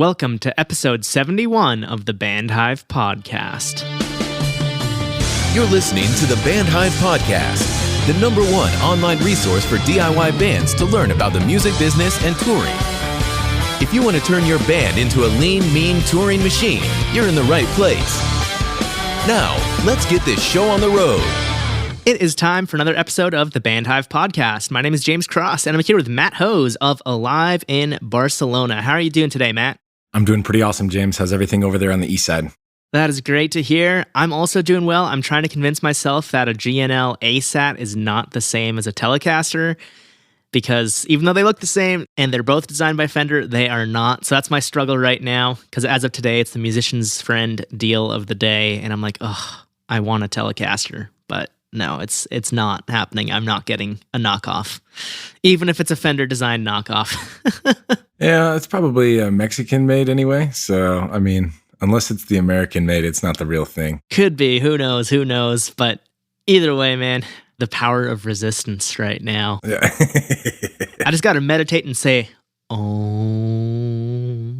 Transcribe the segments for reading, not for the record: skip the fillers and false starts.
Welcome to episode 71 of the Band Hive Podcast. You're listening to the Band Hive Podcast, the number one online resource for DIY bands to learn about the music business and touring. If you want to turn your band into a lean, mean touring machine, you're in the right place. Now, let's get this show on the road. It is time for another episode of the Band Hive Podcast. My name is James Cross, and I'm here with Matt Hose of Alive in Barcelona. How are you doing today, Matt? I'm doing pretty awesome, James. How's everything over there on the east side? That is great to hear. I'm also doing well. I'm trying to convince myself that a GNL ASAT is not the same as a Telecaster, because even though they look the same and they're both designed by Fender, they are not. So that's my struggle right now, because as of today, it's the musician's friend deal of the day, and I'm like, oh, I want a Telecaster, but no, it's not happening. I'm not getting a knockoff, even if it's a Fender-designed knockoff. Yeah, it's probably Mexican-made anyway. So, I mean, unless it's the American-made, it's not the real thing. Could be. Who knows? But either way, man, the power of resistance right now. Yeah. I just got to meditate and say, oh.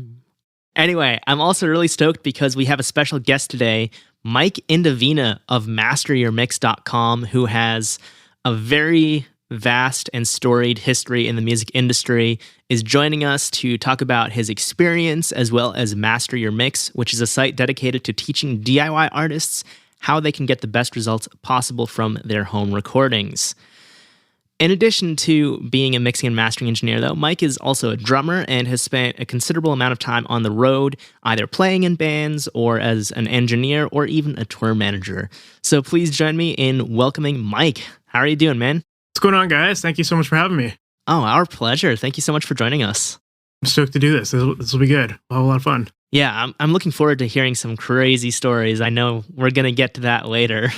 Anyway, I'm also really stoked because we have a special guest today, Mike Indovina of MasterYourMix.com, who has a very vast and storied history in the music industry, is joining us to talk about his experience as well as Master Your Mix, which is a site dedicated to teaching DIY artists how they can get the best results possible from their home recordings. In addition to being a mixing and mastering engineer, though, Mike is also a drummer and has spent a considerable amount of time on the road, either playing in bands or as an engineer or even a tour manager. So please join me in welcoming Mike. How are you doing, man? What's going on, guys? Thank you so much for having me. Oh, our pleasure. Thank you so much for joining us. I'm stoked to do this. This will be good. We'll have a lot of fun. Yeah, I'm looking forward to hearing some crazy stories. I know we're going to get to that later.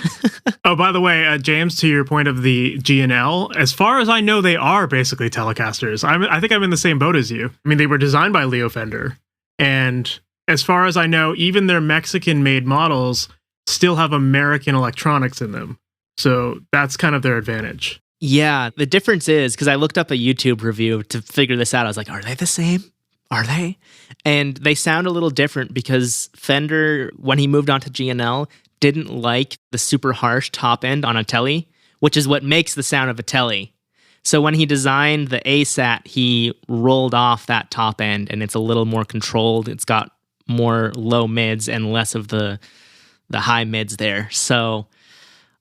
Oh, by the way, James, to your point of the GNL, as far as I know, they are basically Telecasters. I think I'm in the same boat as you. I mean, they were designed by Leo Fender. And as far as I know, even their Mexican-made models still have American electronics in them. So that's kind of their advantage. Yeah, the difference is, because I looked up a YouTube review to figure this out. I was like, are they the same? Are they? And they sound a little different because Fender, when he moved on to GNL, didn't like the super harsh top end on a Tele, which is what makes the sound of a Tele. So when he designed the ASAT, he rolled off that top end and it's a little more controlled. It's got more low mids and less of the high mids there. So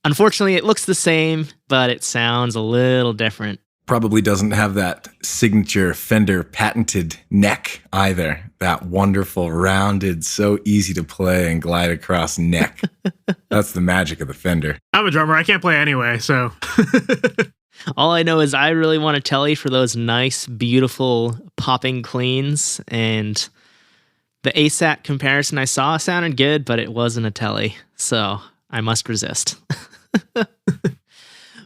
unfortunately, it looks the same, but it sounds a little different. Probably doesn't have that signature Fender patented neck either. That wonderful, rounded, so easy to play and glide across neck. That's the magic of the Fender. I'm a drummer. I can't play anyway, so. All I know is I really want to Tele for those nice, beautiful popping cleans. And the ASAT comparison I saw sounded good, but it wasn't a Tele. So I must resist.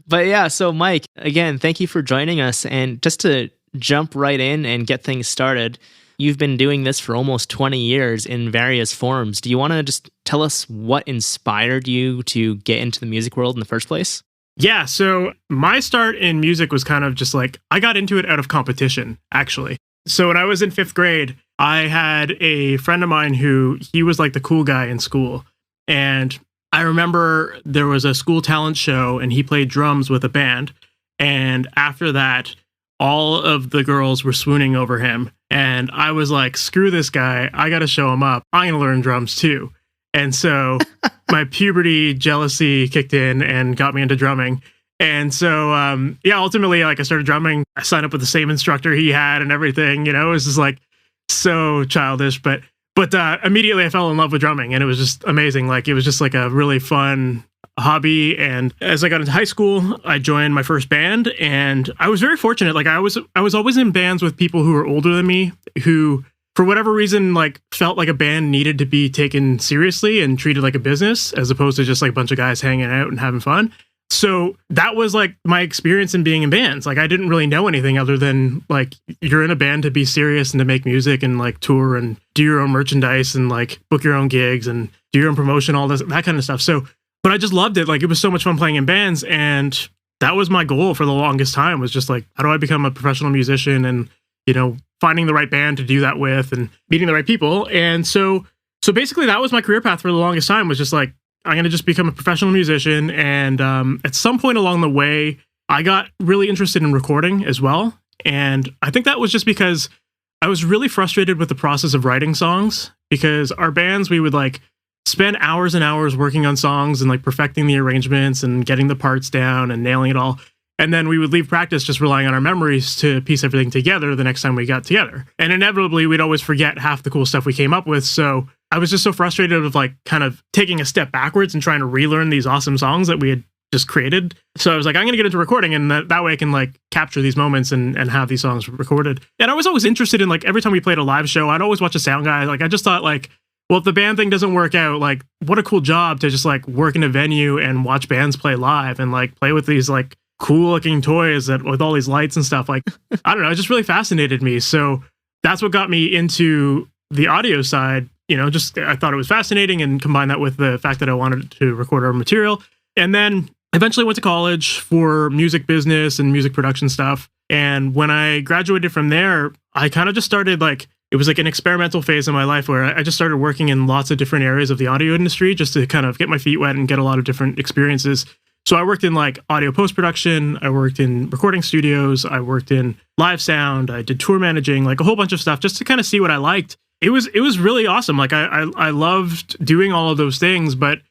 But yeah, so Mike, again, thank you for joining us. And just to jump right in and get things started, you've been doing this for almost 20 years in various forms. Do you want to just tell us what inspired you to get into the music world in the first place? Yeah, so my start in music was kind of just like, I got into it out of competition, actually. So when I was in 5th grade, I had a friend of mine he was like the cool guy in school. And I remember there was a school talent show and he played drums with a band. And after that, all of the girls were swooning over him. And I was like, screw this guy. I got to show him up. I'm going to learn drums too. And so my puberty jealousy kicked in and got me into drumming. And so, ultimately, like I started drumming. I signed up with the same instructor he had and everything. You know, it was just like so childish, But immediately I fell in love with drumming and it was just amazing. Like it was just like a really fun hobby. And as I got into high school, I joined my first band and I was very fortunate. Like I was always in bands with people who were older than me who, for whatever reason, like felt like a band needed to be taken seriously and treated like a business as opposed to just like a bunch of guys hanging out and having fun. So that was like my experience in being in bands. Like I didn't really know anything other than like you're in a band to be serious and to make music and like tour and do your own merchandise and like book your own gigs and do your own promotion, all this, that kind of stuff. So, but I just loved it. Like it was so much fun playing in bands. And that was my goal for the longest time was just like, how do I become a professional musician and finding the right band to do that with and meeting the right people. And so basically that was my career path for the longest time, was just like, I'm going to just become a professional musician. And at some point along the way, I got really interested in recording as well. And I think that was just because I was really frustrated with the process of writing songs, because our bands, we would like spend hours and hours working on songs and like perfecting the arrangements and getting the parts down and nailing it all. And then we would leave practice just relying on our memories to piece everything together the next time we got together. And inevitably, we'd always forget half the cool stuff we came up with. So I was just so frustrated with like kind of taking a step backwards and trying to relearn these awesome songs that we had just created. So I was like, I'm going to get into recording, and that way I can like capture these moments and have these songs recorded. And I was always interested in like, every time we played a live show, I'd always watch a sound guy. Like I just thought like, well, if the band thing doesn't work out, like what a cool job to just like work in a venue and watch bands play live and like play with these like cool looking toys that with all these lights and stuff. Like, I don't know, it just really fascinated me. So that's what got me into the audio side. Just I thought it was fascinating, and combine that with the fact that I wanted to record our material. And then eventually went to college for music business and music production stuff. And when I graduated from there, I kind of just started like, it was like an experimental phase in my life where I just started working in lots of different areas of the audio industry just to kind of get my feet wet and get a lot of different experiences. So I worked in like audio post-production, I worked in recording studios, I worked in live sound, I did tour managing, like a whole bunch of stuff just to kind of see what I liked. It was really awesome. Like I loved doing all of those things, but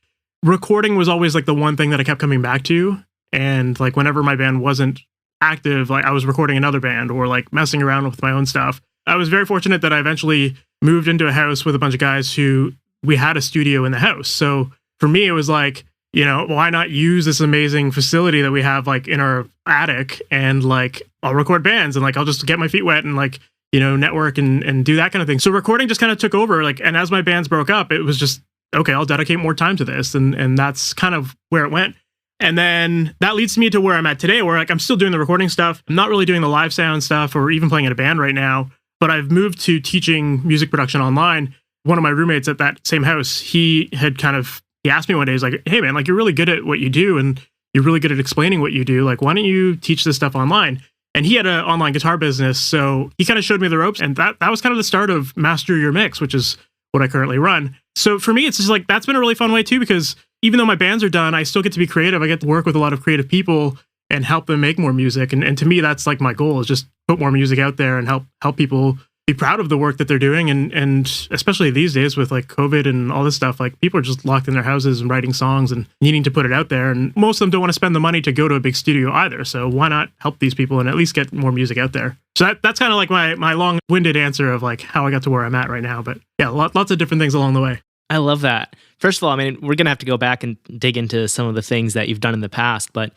recording was always like the one thing that I kept coming back to. And like whenever my band wasn't active, like I was recording another band or like messing around with my own stuff. I was very fortunate that I eventually moved into a house with a bunch of guys who we had a studio in the house. So for me, it was like, why not use this amazing facility that we have like in our attic, and like I'll record bands and like I'll just get my feet wet and like, network and do that kind of thing. So recording just kind of took over, like, and as my bands broke up, it was just, okay, I'll dedicate more time to this. And that's kind of where it went. And then that leads me to where I'm at today, where like I'm still doing the recording stuff. I'm not really doing the live sound stuff or even playing in a band right now, but I've moved to teaching music production online. One of my roommates at that same house, he asked me one day, he's like, hey man, like you're really good at what you do and you're really good at explaining what you do. Like, why don't you teach this stuff online? And he had an online guitar business. So he kind of showed me the ropes, and that was kind of the start of Master Your Mix, which is what I currently run. So for me, it's just like, that's been a really fun way too, because even though my bands are done, I still get to be creative. I get to work with a lot of creative people and help them make more music. And to me, that's like my goal, is just put more music out there and help people be proud of the work that they're doing. And especially these days with like COVID and all this stuff, like people are just locked in their houses and writing songs and needing to put it out there. And most of them don't want to spend the money to go to a big studio either. So why not help these people and at least get more music out there? So that's kind of like my long-winded answer of like how I got to where I'm at right now. But yeah, lots of different things along the way. I love that. First of all, I mean, we're going to have to go back and dig into some of the things that you've done in the past, but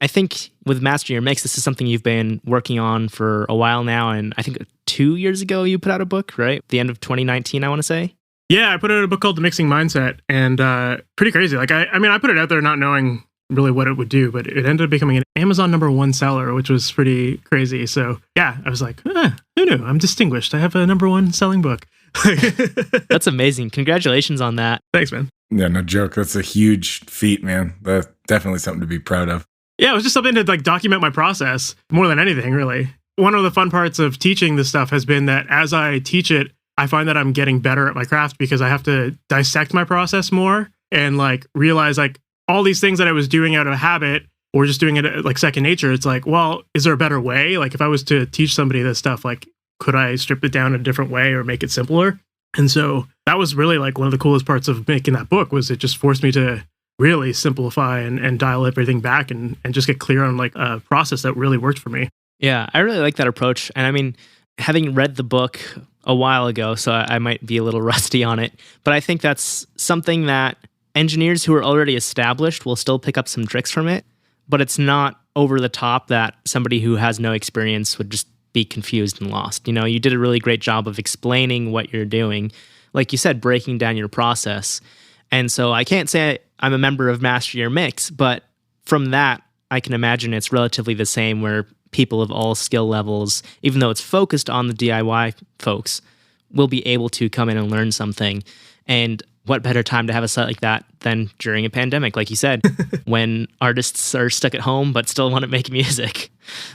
I think with Master Your Mix, this is something you've been working on for a while now. And I think 2 years ago, you put out a book, right? The end of 2019, I want to say. Yeah, I put out a book called The Mixing Mindset, and pretty crazy. Like, I mean, I put it out there not knowing really what it would do, but it ended up becoming an Amazon #1 seller, which was pretty crazy. So yeah, I was like, who knew? I'm distinguished. I have a #1 selling book. That's amazing. Congratulations on that. Thanks, man. Yeah, no joke. That's a huge feat, man. That's definitely something to be proud of. Yeah, it was just something to like document my process more than anything, really. One of the fun parts of teaching this stuff has been that as I teach it, I find that I'm getting better at my craft because I have to dissect my process more and like realize like all these things that I was doing out of habit or just doing it like second nature. It's like, well, is there a better way? Like if I was to teach somebody this stuff, like could I strip it down in a different way or make it simpler? And so that was really like one of the coolest parts of making that book, was it just forced me to really simplify and dial everything back and just get clear on like a process that really worked for me. Yeah, I really like that approach. And I mean, having read the book a while ago, so I might be a little rusty on it, but I think that's something that engineers who are already established will still pick up some tricks from it, but it's not over the top that somebody who has no experience would just be confused and lost. You know, you did a really great job of explaining what you're doing. Like you said, breaking down your process. And so I can't say I'm a member of Master Your Mix, but from that, I can imagine it's relatively the same, where people of all skill levels, even though it's focused on the DIY folks, will be able to come in and learn something. And what better time to have a site like that than during a pandemic, like you said, when artists are stuck at home but still want to make music.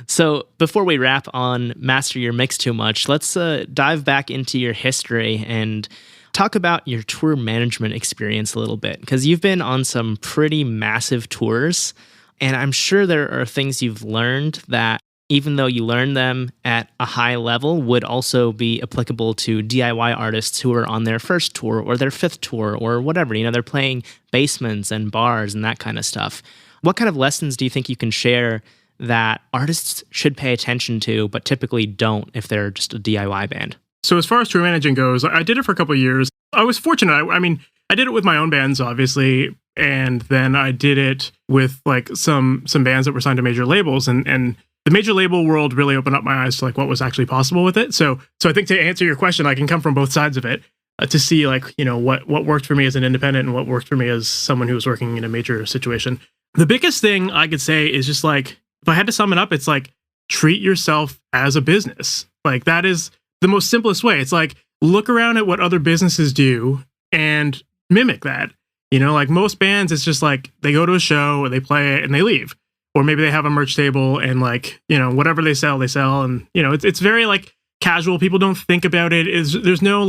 So before we wrap on Master Your Mix too much, let's dive back into your history and talk about your tour management experience a little bit, because you've been on some pretty massive tours, and I'm sure there are things you've learned that, even though you learned them at a high level, would also be applicable to DIY artists who are on their first tour or their fifth tour or whatever. They're playing basements and bars and that kind of stuff. What kind of lessons do you think you can share that artists should pay attention to, but typically don't if they're just a DIY band? So as far as tour managing goes, I did it for a couple of years. I was fortunate. I did it with my own bands, obviously, and then I did it with like some bands that were signed to major labels, and the major label world really opened up my eyes to like what was actually possible with it. So I think to answer your question, I can come from both sides of it to see like, what worked for me as an independent and what worked for me as someone who was working in a major situation. The biggest thing I could say is just like, if I had to sum it up, it's like, treat yourself as a business. Like that is the most simplest way. It's like, look around at what other businesses do and mimic that. Like most bands, it's just like they go to a show or they play it and they leave. Or maybe they have a merch table and like, whatever they sell. And, it's very like casual. People don't think about it. There's no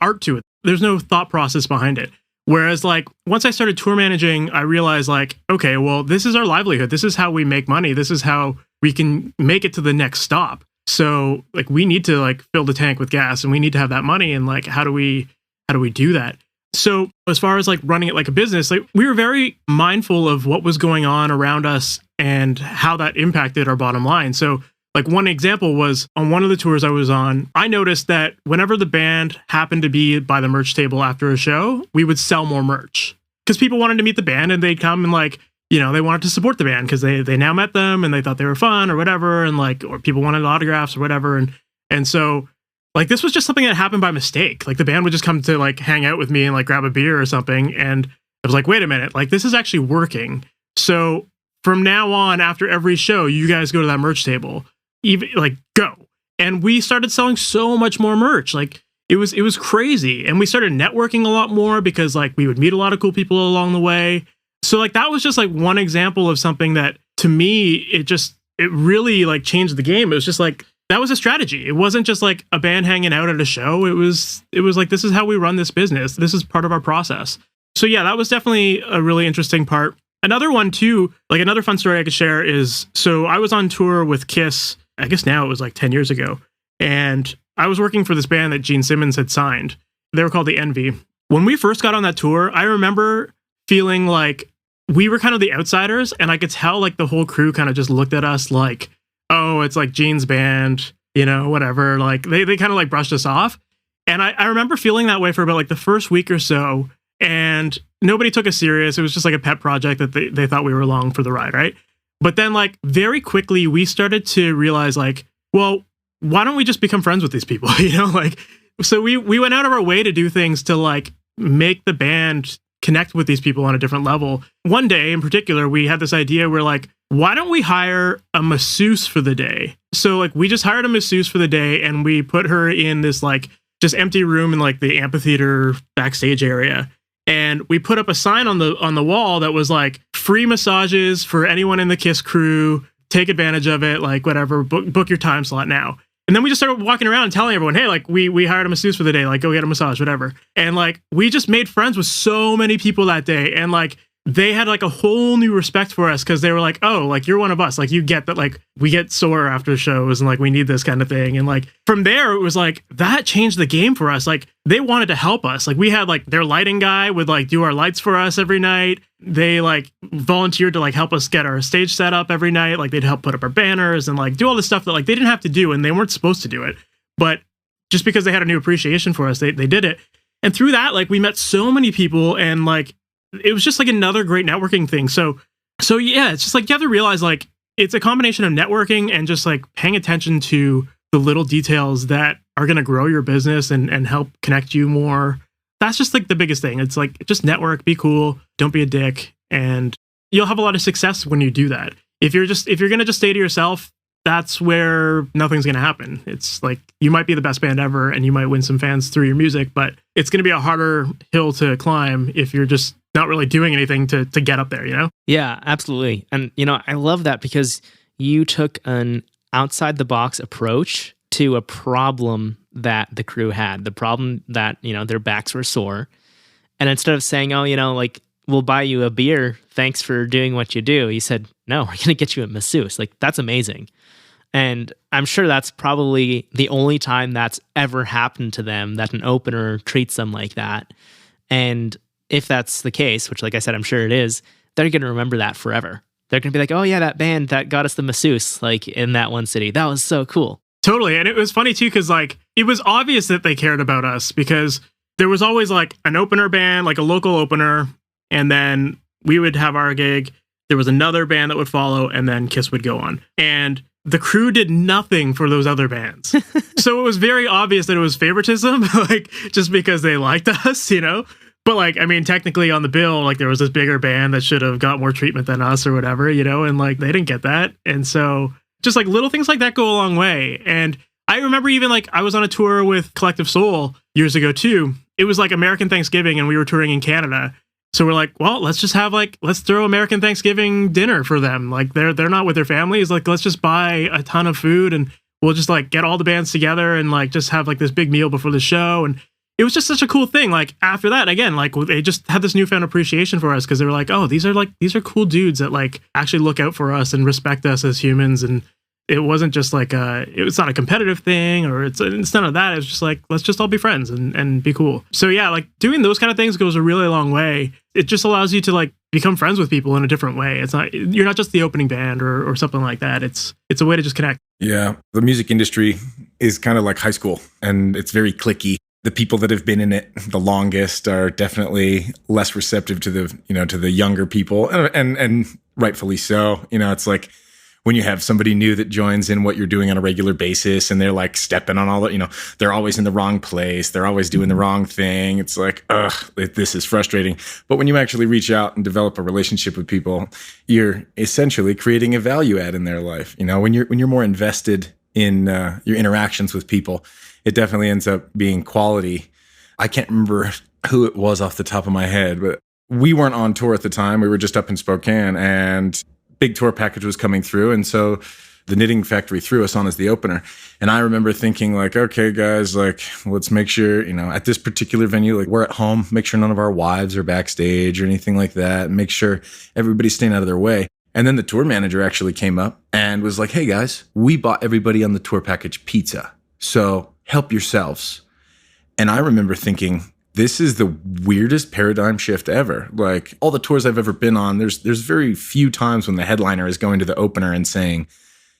art to it. There's no thought process behind it. Whereas like once I started tour managing, I realized like, okay, well, this is our livelihood. This is how we make money. This is how we can make it to the next stop. So like we need to like fill the tank with gas and we need to have that money. And like, how do we do that? So as far as like running it like a business, like we were very mindful of what was going on around us and how that impacted our bottom line. So like one example was on one of the tours I was on, I noticed that whenever the band happened to be by the merch table after a show, we would sell more merch because people wanted to meet the band and they'd come and like, they wanted to support the band because they now met them and they thought they were fun or whatever. And like, or people wanted autographs or whatever. And so like, this was just something that happened by mistake. Like the band would just come to like hang out with me and like grab a beer or something. And I was like, wait a minute, like this is actually working. So from now on, after every show, you guys go to that merch table, even like go. And we started selling so much more merch. Like it was crazy. And we started networking a lot more because like we would meet a lot of cool people along the way. So like that was just like one example of something that to me, it really like changed the game. It was just like, that was a strategy. It wasn't just like a band hanging out at a show. It was like, this is how we run this business. This is part of our process. So yeah, that was definitely a really interesting part. Another one too, like another fun story I could share is, so I was on tour with Kiss, I guess now it was like 10 years ago. And I was working for this band that Gene Simmons had signed. They were called The Envy. When we first got on that tour, I remember feeling like we were kind of the outsiders. And I could tell like the whole crew kind of just looked at us like, oh, it's like Gene's band, whatever. Like they kind of like brushed us off. And I remember feeling that way for about like the first week or so. And nobody took us serious. It was just like a pet project that they thought we were along for the ride, right? But then like very quickly, we started to realize like, well, why don't we just become friends with these people? So we went out of our way to do things to like make the band connect with these people on a different level. One day in particular, we had this idea where like, why don't we hire a masseuse for the day? So like we just hired a masseuse for the day and we put her in this like just empty room in like the amphitheater backstage area. And we put up a sign on the wall that was like free massages for anyone in the Kiss crew. Take advantage of it, like whatever, book your time slot now. And then we just started walking around and telling everyone, hey, like we hired a masseuse for the day, like go get a massage, whatever. And like we just made friends with so many people that day. And like they had like a whole new respect for us because they were like, oh, like you're one of us. Like you get that, like we get sore after shows and like we need this kind of thing. And like from there, it was like that changed the game for us. Like they wanted to help us. Like we had like their lighting guy would like do our lights for us every night. They like volunteered to like help us get our stage set up every night. Like they'd help put up our banners and like do all this stuff that like they didn't have to do and they weren't supposed to do it. But just because they had a new appreciation for us, they did it. And through that, like we met so many people and like it was just like another great networking thing. So yeah, it's just like you have to realize like it's a combination of networking and just like paying attention to the little details that are going to grow your business and help connect you more. That's just like the biggest thing. It's like just network, be cool, don't be a dick, and you'll have a lot of success when you do that. If you're going to just stay to yourself, that's where nothing's going to happen. It's like you might be the best band ever and you might win some fans through your music, but it's going to be a harder hill to climb if you're just not really doing anything to get up there, you know? Yeah, absolutely. And, I love that because you took an outside the box approach to a problem that the crew had, the problem that, their backs were sore. And instead of saying, oh, we'll buy you a beer, thanks for doing what you do, he said, no, we're going to get you a masseuse. Like, that's amazing. And I'm sure that's probably the only time that's ever happened to them, that an opener treats them like that. And if that's the case, which like I said, I'm sure it is, they're going to remember that forever. They're going to be like, oh yeah, that band that got us the masseuse, like in that one city. That was so cool. Totally. And it was funny too, because like it was obvious that they cared about us because there was always like an opener band, like a local opener, and then we would have our gig. There was another band that would follow, and then Kiss would go on. And the crew did nothing for those other bands. So it was very obvious that it was favoritism, like just because they liked us, But like, I mean, technically on the bill, like there was this bigger band that should have got more treatment than us or whatever, and like they didn't get that. And so just like little things like that go a long way. And I remember even like I was on a tour with Collective Soul years ago too. It was like American Thanksgiving and we were touring in Canada. So we're like, well, let's throw American Thanksgiving dinner for them. Like they're not with their families. Like, let's just buy a ton of food and we'll just like get all the bands together and like just have like this big meal before the show. And it was just such a cool thing. Like after that, again, like they just had this newfound appreciation for us because they were like, oh, these are cool dudes that like actually look out for us and respect us as humans. And it wasn't just like it's not a competitive thing or it's none of that. It's just like, let's just all be friends and be cool. So yeah, like doing those kind of things goes a really long way. It just allows you to like become friends with people in a different way. You're not just the opening band or something like that. It's a way to just connect. Yeah. The music industry is kind of like high school and it's very cliquey. The people that have been in it the longest are definitely less receptive to the younger people and rightfully so. It's like, when you have somebody new that joins in what you're doing on a regular basis and they're like stepping on all the, they're always in the wrong place. They're always doing the wrong thing. It's like, this is frustrating. But when you actually reach out and develop a relationship with people, you're essentially creating a value add in their life. When you're more invested in your interactions with people, it definitely ends up being quality. I can't remember who it was off the top of my head, but we weren't on tour at the time. We were just up in Spokane and big tour package was coming through. And so the Knitting Factory threw us on as the opener. And I remember thinking like, okay, guys, like, let's make sure, at this particular venue, like we're at home, make sure none of our wives are backstage or anything like that. Make sure everybody's staying out of their way. And then the tour manager actually came up and was like, hey guys, we bought everybody on the tour package pizza. So help yourselves. And I remember thinking, this is the weirdest paradigm shift ever. Like all the tours I've ever been on, there's very few times when the headliner is going to the opener and saying,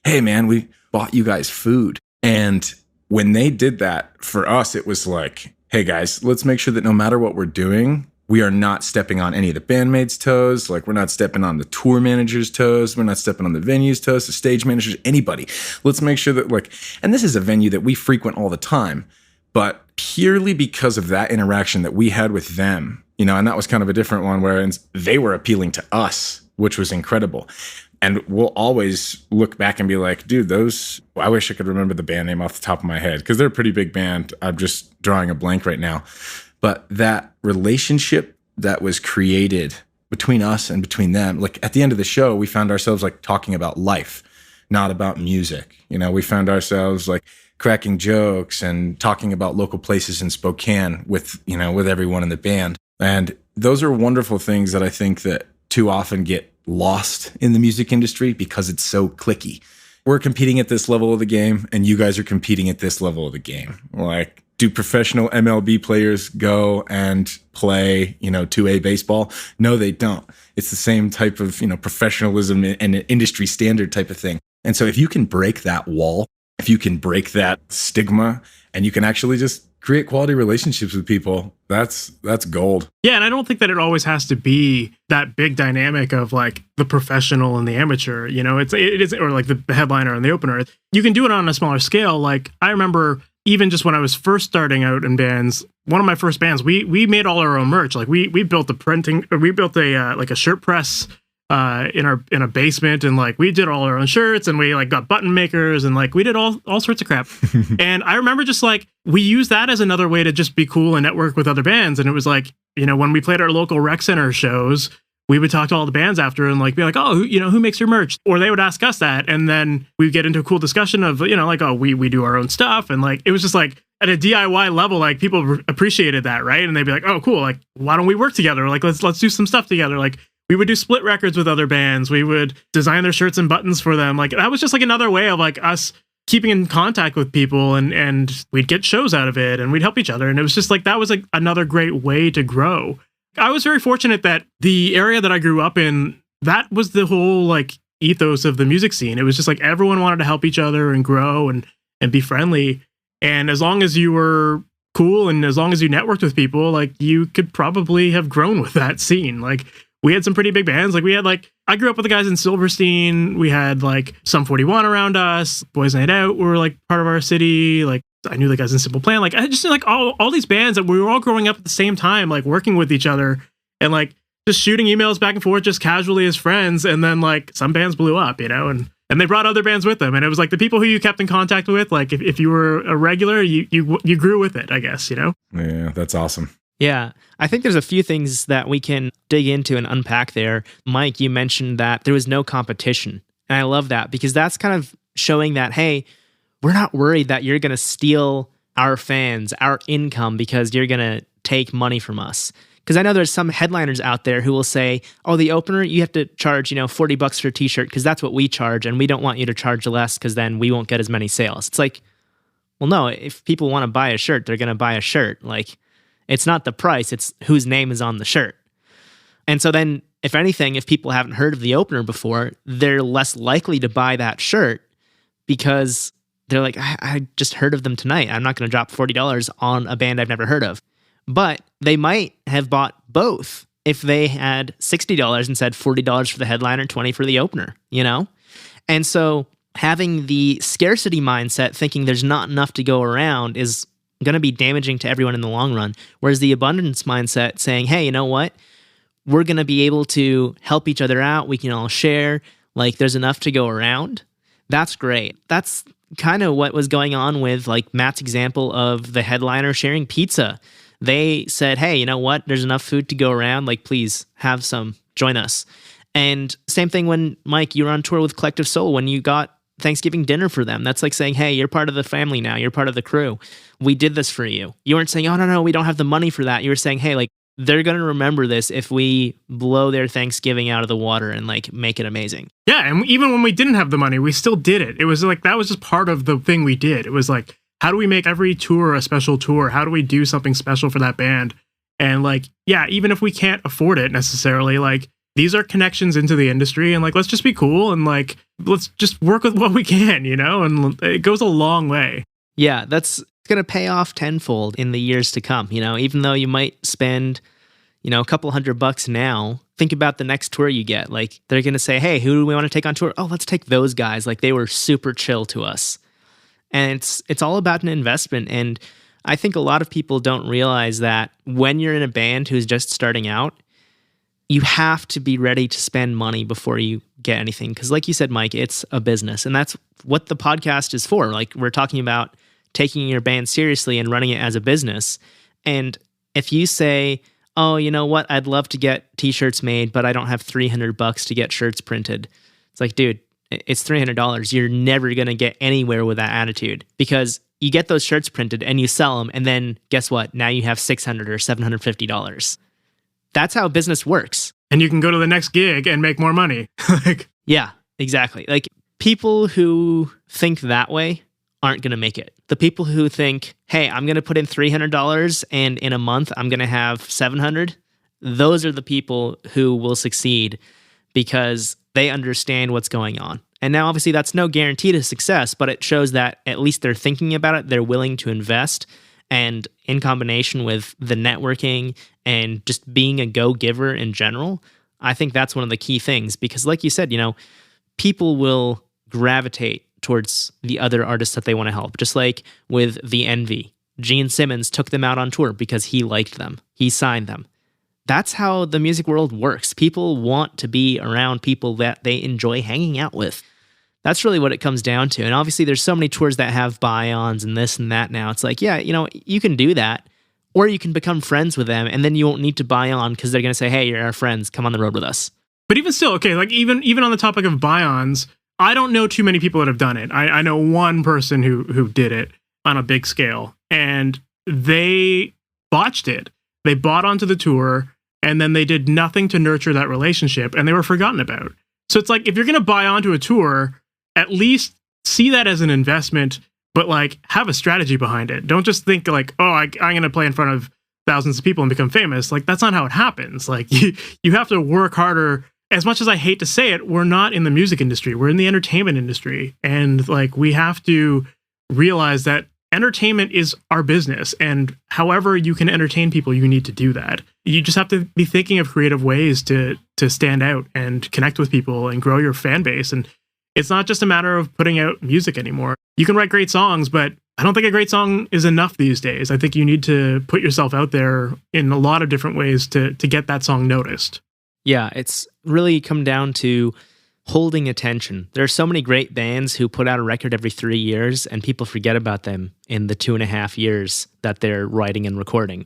hey man, we bought you guys food. And when they did that for us, it was like, hey guys, let's make sure that no matter what we're doing, we are not stepping on any of the bandmates' toes. Like we're not stepping on the tour manager's toes. We're not stepping on the venue's toes, the stage managers, anybody. Let's make sure that and this is a venue that we frequent all the time, but purely because of that interaction that we had with them, and that was kind of a different one where they were appealing to us, which was incredible. And we'll always look back and be like, dude, I wish I could remember the band name off the top of my head because they're a pretty big band. I'm just drawing a blank right now. But that relationship that was created between us and between them, like at the end of the show, we found ourselves like talking about life, not about music. We found ourselves like cracking jokes and talking about local places in Spokane with everyone in the band. And those are wonderful things that I think that too often get lost in the music industry because it's so cliquey. We're competing at this level of the game and you guys are competing at this level of the game. Like, do professional MLB players go and play, 2A baseball? No, they don't. It's the same type of, professionalism and an industry standard type of thing. And so if you can break that wall, if you can break that stigma and you can actually just create quality relationships with people, that's gold. Yeah, and I don't think that it always has to be that big dynamic of like the professional and the amateur, it is, or like the headliner and the opener. You can do it on a smaller scale. Like I remember even just when I was first starting out in bands, one of my first bands, we made all our own merch. Like we built the printing, or we built a like a shirt press in a basement, and like we did all our own shirts, and we like got button makers, and like we did all sorts of crap. And I remember just like we used that as another way to just be cool and network with other bands. And it was like, when we played our local rec center shows, we would talk to all the bands after and like be like, oh, who makes your merch? Or they would ask us that. And then we'd get into a cool discussion of, like, oh, we do our own stuff. And like, it was just like at a DIY level, like people appreciated that. Right. And they'd be like, oh, cool. Like, why don't we work together? Like, let's do some stuff together. Like we would do split records with other bands. We would design their shirts and buttons for them. Like that was just like another way of like us keeping in contact with people, and we'd get shows out of it and we'd help each other. And it was just like, that was like another great way to grow. I was very fortunate that the area that I grew up in, that was the whole like ethos of the music scene. It was just like everyone wanted to help each other and grow and be friendly. And as long as you were cool and as long as you networked with people, like you could probably have grown with that scene. Like we had some pretty big bands. Like we had like, I grew up with the guys in Silverstein. We had like Sum 41 around us. Boys Night Out were like part of our city. Like I knew the guys in Simple Plan. Like I just like all these bands that we were all growing up at the same time, like working with each other and like just shooting emails back and forth just casually as friends. And then like some bands blew up, and they brought other bands with them. And it was like the people who you kept in contact with, like if you were a regular, you grew with it, I guess, Yeah, that's awesome. Yeah, I think there's a few things that we can dig into and unpack there. Mike, you mentioned that there was no competition. And I love that because that's kind of showing that, hey, we're not worried that you're going to steal our fans, our income, because you're going to take money from us. Because I know there's some headliners out there who will say, oh, the opener, you have to charge, $40 for a t-shirt because that's what we charge, and we don't want you to charge less because then we won't get as many sales. It's like, well, no, if people want to buy a shirt, they're going to buy a shirt. Like, it's not the price, it's whose name is on the shirt. And so then, if anything, if people haven't heard of the opener before, they're less likely to buy that shirt because they're like, I just heard of them tonight. I'm not going to drop $40 on a band I've never heard of. But they might have bought both if they had $60 and said $40 for the headliner, $20 for the opener, And so having the scarcity mindset, thinking there's not enough to go around, is going to be damaging to everyone in the long run. Whereas the abundance mindset saying, hey, you know what? We're going to be able to help each other out. We can all share. Like there's enough to go around. That's great. That's kind of what was going on with like Matt's example of the headliner sharing pizza. They said, hey, you know what? There's enough food to go around. Like, please have some, join us. And same thing when, Mike, you were on tour with Collective Soul, when you got Thanksgiving dinner for them. That's like saying, hey, you're part of the family now. You're part of the crew. We did this for you. You weren't saying, oh, no, we don't have the money for that. You were saying, hey, like, they're going to remember this if we blow their Thanksgiving out of the water and like make it amazing. Yeah. And even when we didn't have the money, we still did it. It was like, that was just part of the thing we did. It was like, how do we make every tour a special tour? How do we do something special for that band? And like, yeah, even if we can't afford it necessarily, like these are connections into the industry, and like, let's just be cool and like, let's just work with what we can, and it goes a long way. Yeah, that's going to pay off tenfold in the years to come. Even though you might spend, a couple $100 now, think about the next tour you get. Like they're going to say, hey, who do we want to take on tour? Oh, let's take those guys. Like they were super chill to us. And it's all about an investment. And I think a lot of people don't realize that when you're in a band who's just starting out, you have to be ready to spend money before you get anything. Because like you said, Mike, it's a business. And that's what the podcast is for. Like we're talking about taking your band seriously and running it as a business. And if you say, oh, you know what, I'd love to get t-shirts made, but I don't have $300 to get shirts printed. It's like, dude, it's $300. You're never going to get anywhere with that attitude, because you get those shirts printed and you sell them. And then guess what? Now you have $600 or $750. That's how business works. And you can go to the next gig and make more money. Yeah, exactly. Like people who think that way aren't going to make it. The people who think, hey, I'm going to put in $300 and in a month I'm going to have $700. Those are the people who will succeed because they understand what's going on. And now, obviously, that's no guarantee to success, but it shows that at least they're thinking about it. They're willing to invest. And in combination with the networking and just being a go-giver in general, I think that's one of the key things. Because like you said, people will gravitate towards the other artists that they want to help. Just like with The Envy. Gene Simmons took them out on tour because he liked them. He signed them. that's how the music world works. People want to be around people that they enjoy hanging out with. That's really what it comes down to. And obviously there's so many tours that have buy-ons and this and that now. It's like, yeah, you can do that, or you can become friends with them, and then you won't need to buy on because they're going to say, hey, you're our friends, come on the road with us. But even still, okay, like even on the topic of buy-ons, I don't know too many people that have done it. I know one person who did it on a big scale, and they botched it. They bought onto the tour, and then they did nothing to nurture that relationship, and they were forgotten about. So it's like, if you're going to buy onto a tour, at least see that as an investment, but like have a strategy behind it. Don't just think like, oh, I'm going to play in front of thousands of people and become famous. Like, that's not how it happens. Like, you have to work harder. As much as I hate to say it, we're not in the music industry. We're in the entertainment industry. And like, we have to realize that entertainment is our business. And however you can entertain people, you need to do that. You just have to be thinking of creative ways to stand out and connect with people and grow your fan base. And it's not just a matter of putting out music anymore. You can write great songs, but I don't think a great song is enough these days. I think you need to put yourself out there in a lot of different ways to get that song noticed. Yeah, it's really come down to holding attention. There are so many great bands who put out a record every 3 years, and people forget about them in the 2.5 years that they're writing and recording.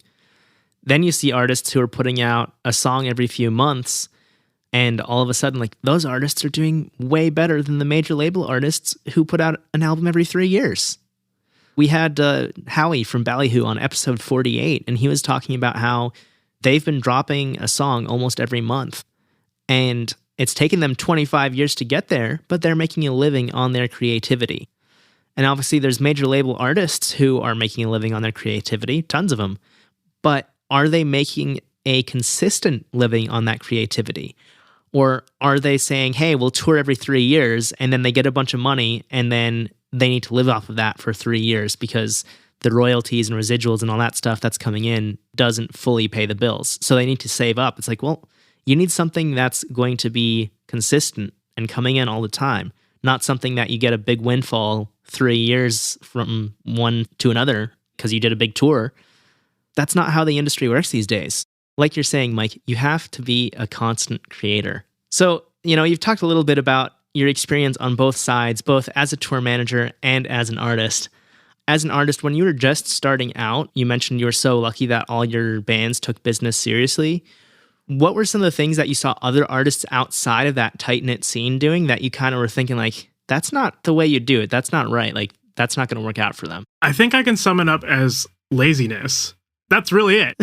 Then you see artists who are putting out a song every few months, and all of a sudden, like, those artists are doing way better than the major label artists who put out an album every 3 years. We had Howie from Ballyhoo on episode 48, and he was talking about how they've been dropping a song almost every month. And it's taken them 25 years to get there, but they're making a living on their creativity. And obviously there's major label artists who are making a living on their creativity, tons of them. But are they making a consistent living on that creativity? Or are they saying, hey, we'll tour every 3 years, and then they get a bunch of money, and then they need to live off of that for 3 years because the royalties and residuals and all that stuff that's coming in doesn't fully pay the bills. So they need to save up. It's like, well, you need something that's going to be consistent and coming in all the time, not something that you get a big windfall 3 years from one to another because you did a big tour. That's not how the industry works these days. Like you're saying, Mike, you have to be a constant creator. So, you've talked a little bit about your experience on both sides, both as a tour manager and as an artist. As an artist, when you were just starting out, you mentioned you were so lucky that all your bands took business seriously. What were some of the things that you saw other artists outside of that tight-knit scene doing that you kind of were thinking like, that's not the way you do it. That's not right. Like, that's not going to work out for them. I think I can sum it up as laziness. That's really it.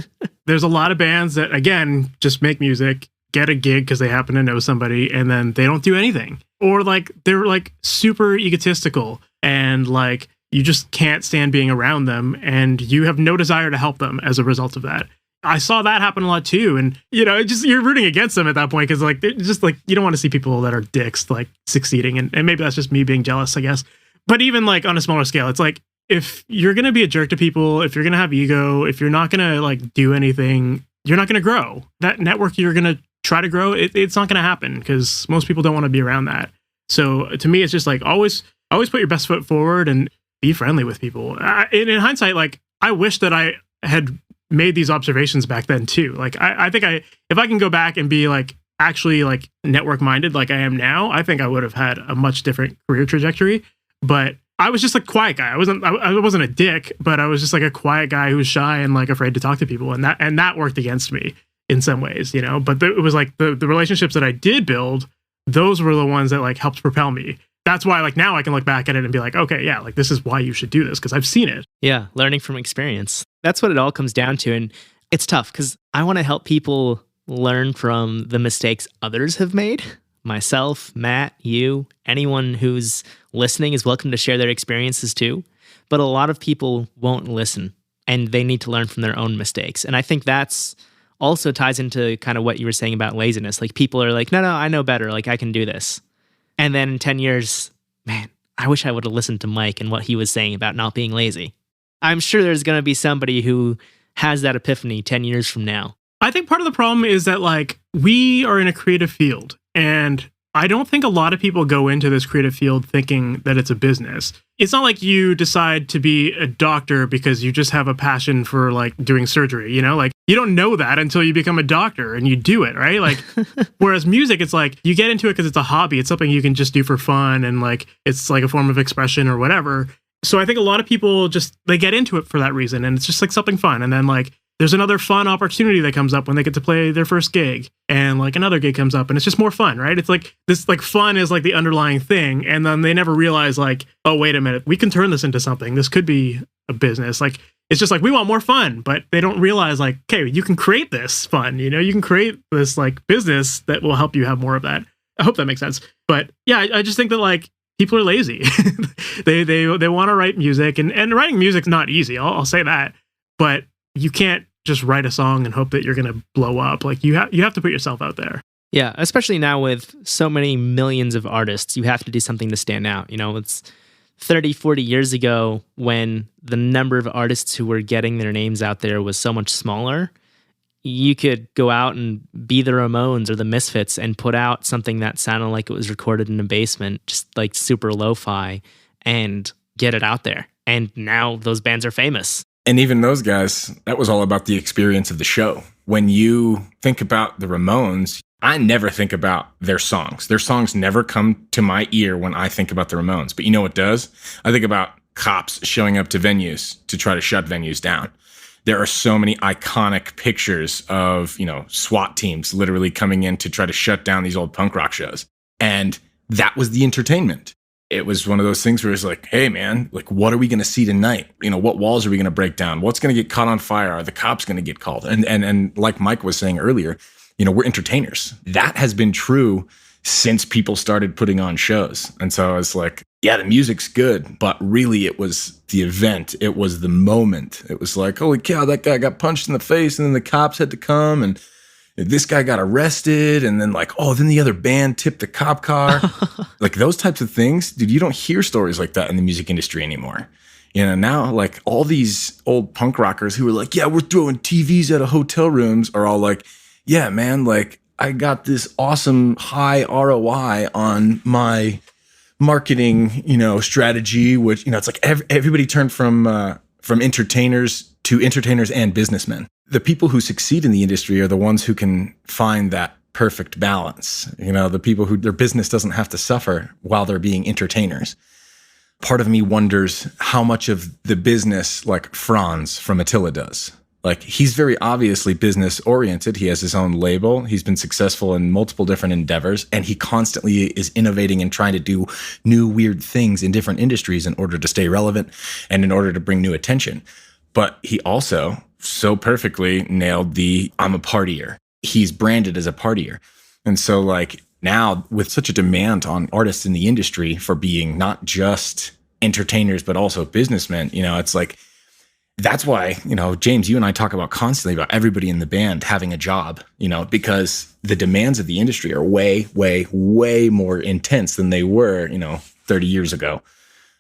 There's a lot of bands that, again, just make music, get a gig because they happen to know somebody, and then they don't do anything. Or like, they're like super egotistical and like, you just can't stand being around them, and you have no desire to help them as a result of that. I saw that happen a lot too, and you're rooting against them at that point because like, they're just like, you don't want to see people that are dicks like succeeding, and maybe that's just me being jealous, I guess. But even like on a smaller scale, it's like, if you're gonna be a jerk to people, if you're gonna have ego, if you're not gonna like do anything, you're not gonna grow. That network you're gonna try to grow, it's not gonna happen because most people don't want to be around that. So to me, it's just like always put your best foot forward and be friendly with people. In hindsight, like, I wish that I had made these observations back then too. Like, I think if I can go back and be like actually like network minded like I am now, I think I would have had a much different career trajectory. But I was just a quiet guy. I wasn't a dick, but I was just like a quiet guy who was shy and like afraid to talk to people, and that worked against me in some ways, But it was like the relationships that I did build, those were the ones that like helped propel me. That's why, like, now I can look back at it and be like, okay, yeah, like, this is why you should do this, because I've seen it. Yeah, learning from experience. That's what it all comes down to. And it's tough because I want to help people learn from the mistakes others have made. Myself, Matt, you, anyone who's listening is welcome to share their experiences too. But a lot of people won't listen, and they need to learn from their own mistakes. And I think that's also ties into kind of what you were saying about laziness. Like, people are like, no, I know better. Like, I can do this. And then in 10 years, man, I wish I would have listened to Mike and what he was saying about not being lazy. I'm sure there's going to be somebody who has that epiphany 10 years from now. I think part of the problem is that, like, we are in a creative field, and I don't think a lot of people go into this creative field thinking that it's a business. It's not like you decide to be a doctor because you just have a passion for like doing surgery, you know? Like you don't know that until you become a doctor and you do it, right? Like whereas music, it's like you get into it because it's a hobby. It's something you can just do for fun and like it's like a form of expression or whatever. So I think a lot of people just they get into it for that reason and it's just like something fun. And then like there's another fun opportunity that comes up when they get to play their first gig and like another gig comes up and it's just more fun, right? It's like this like fun is like the underlying thing. And then they never realize like, oh, wait a minute, we can turn this into something. This could be a business. Like, it's just like, we want more fun, but they don't realize like, okay, you can create this fun, you know, you can create this like business that will help you have more of that. I hope that makes sense. But yeah, I just think that like people are lazy. they want to write music and writing music's not easy. I'll say that, but you can't just write a song and hope that you're going to blow up. Like you have to put yourself out there. Yeah, especially now with so many millions of artists, you have to do something to stand out. You know, it's 30, 40 years ago when the number of artists who were getting their names out there was so much smaller. You could go out and be the Ramones or the Misfits and put out something that sounded like it was recorded in a basement, just like super lo-fi, and get it out there. And now those bands are famous. And even those guys, that was all about the experience of the show. When you think about the Ramones, I never think about their songs. Their songs never come to my ear when I think about the Ramones. But you know what does? I think about cops showing up to venues to try to shut venues down. There are so many iconic pictures of, you know, SWAT teams literally coming in to try to shut down these old punk rock shows. And that was the entertainment. It was one of those things where it's like, hey, man, like, what are we going to see tonight? You know, what walls are we going to break down? What's going to get caught on fire? Are the cops going to get called? And like Mike was saying earlier, you know, we're entertainers. That has been true since people started putting on shows. And so it's like, yeah, the music's good, but really it was the event. It was the moment. It was like, holy cow, that guy got punched in the face and then the cops had to come and this guy got arrested, and then like, oh, then the other band tipped the cop car. Like those types of things, dude, you don't hear stories like that in the music industry anymore. You know, now like all these old punk rockers who are like, yeah, we're throwing TVs out of hotel rooms are all like, yeah, man, like I got this awesome high ROI on my marketing, you know, strategy, which, you know, it's like everybody turned from entertainers to entertainers and businessmen. The people who succeed in the industry are the ones who can find that perfect balance. You know, the people who their business doesn't have to suffer while they're being entertainers. Part of me wonders how much of the business like Franz from Attila does. Like he's very obviously business oriented. He has his own label. He's been successful in multiple different endeavors, and he constantly is innovating and trying to do new weird things in different industries in order to stay relevant and in order to bring new attention. But he also so perfectly nailed the I'm a partier. He's branded as a partier. And so like now with such a demand on artists in the industry for being not just entertainers, but also businessmen, you know, it's like, that's why, you know, James, you and I talk about constantly about everybody in the band having a job, you know, because the demands of the industry are way, way, way more intense than they were, you know, 30 years ago.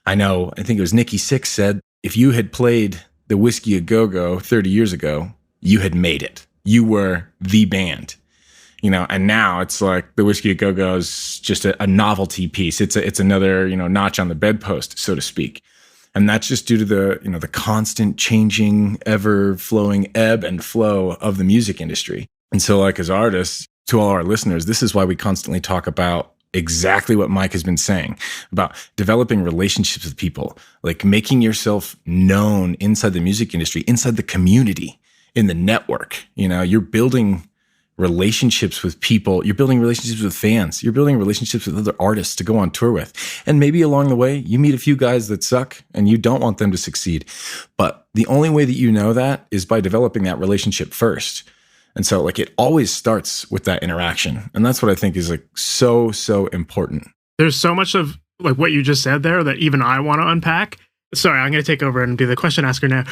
I think it was Nikki Sixx said, if you had played the Whiskey A Go-Go 30 years ago, you had made it. You were the band, you know, and now it's like the Whiskey A Go-Go is just a novelty piece. It's another, you know, notch on the bedpost, so to speak. And that's just due to the, you know, the constant changing, ever flowing ebb and flow of the music industry. And so like as artists, to all our listeners, this is why we constantly talk about exactly what Mike has been saying about developing relationships with people, like making yourself known inside the music industry, inside the community, in the network. You know, you're building relationships with people, you're building relationships with fans, you're building relationships with other artists to go on tour with. And maybe along the way, you meet a few guys that suck and you don't want them to succeed. But the only way that you know that is by developing that relationship first. And so like it always starts with that interaction. And that's what I think is like so important. There's so much of like what you just said there that even I want to unpack. Sorry, I'm going to take over and be the question asker now.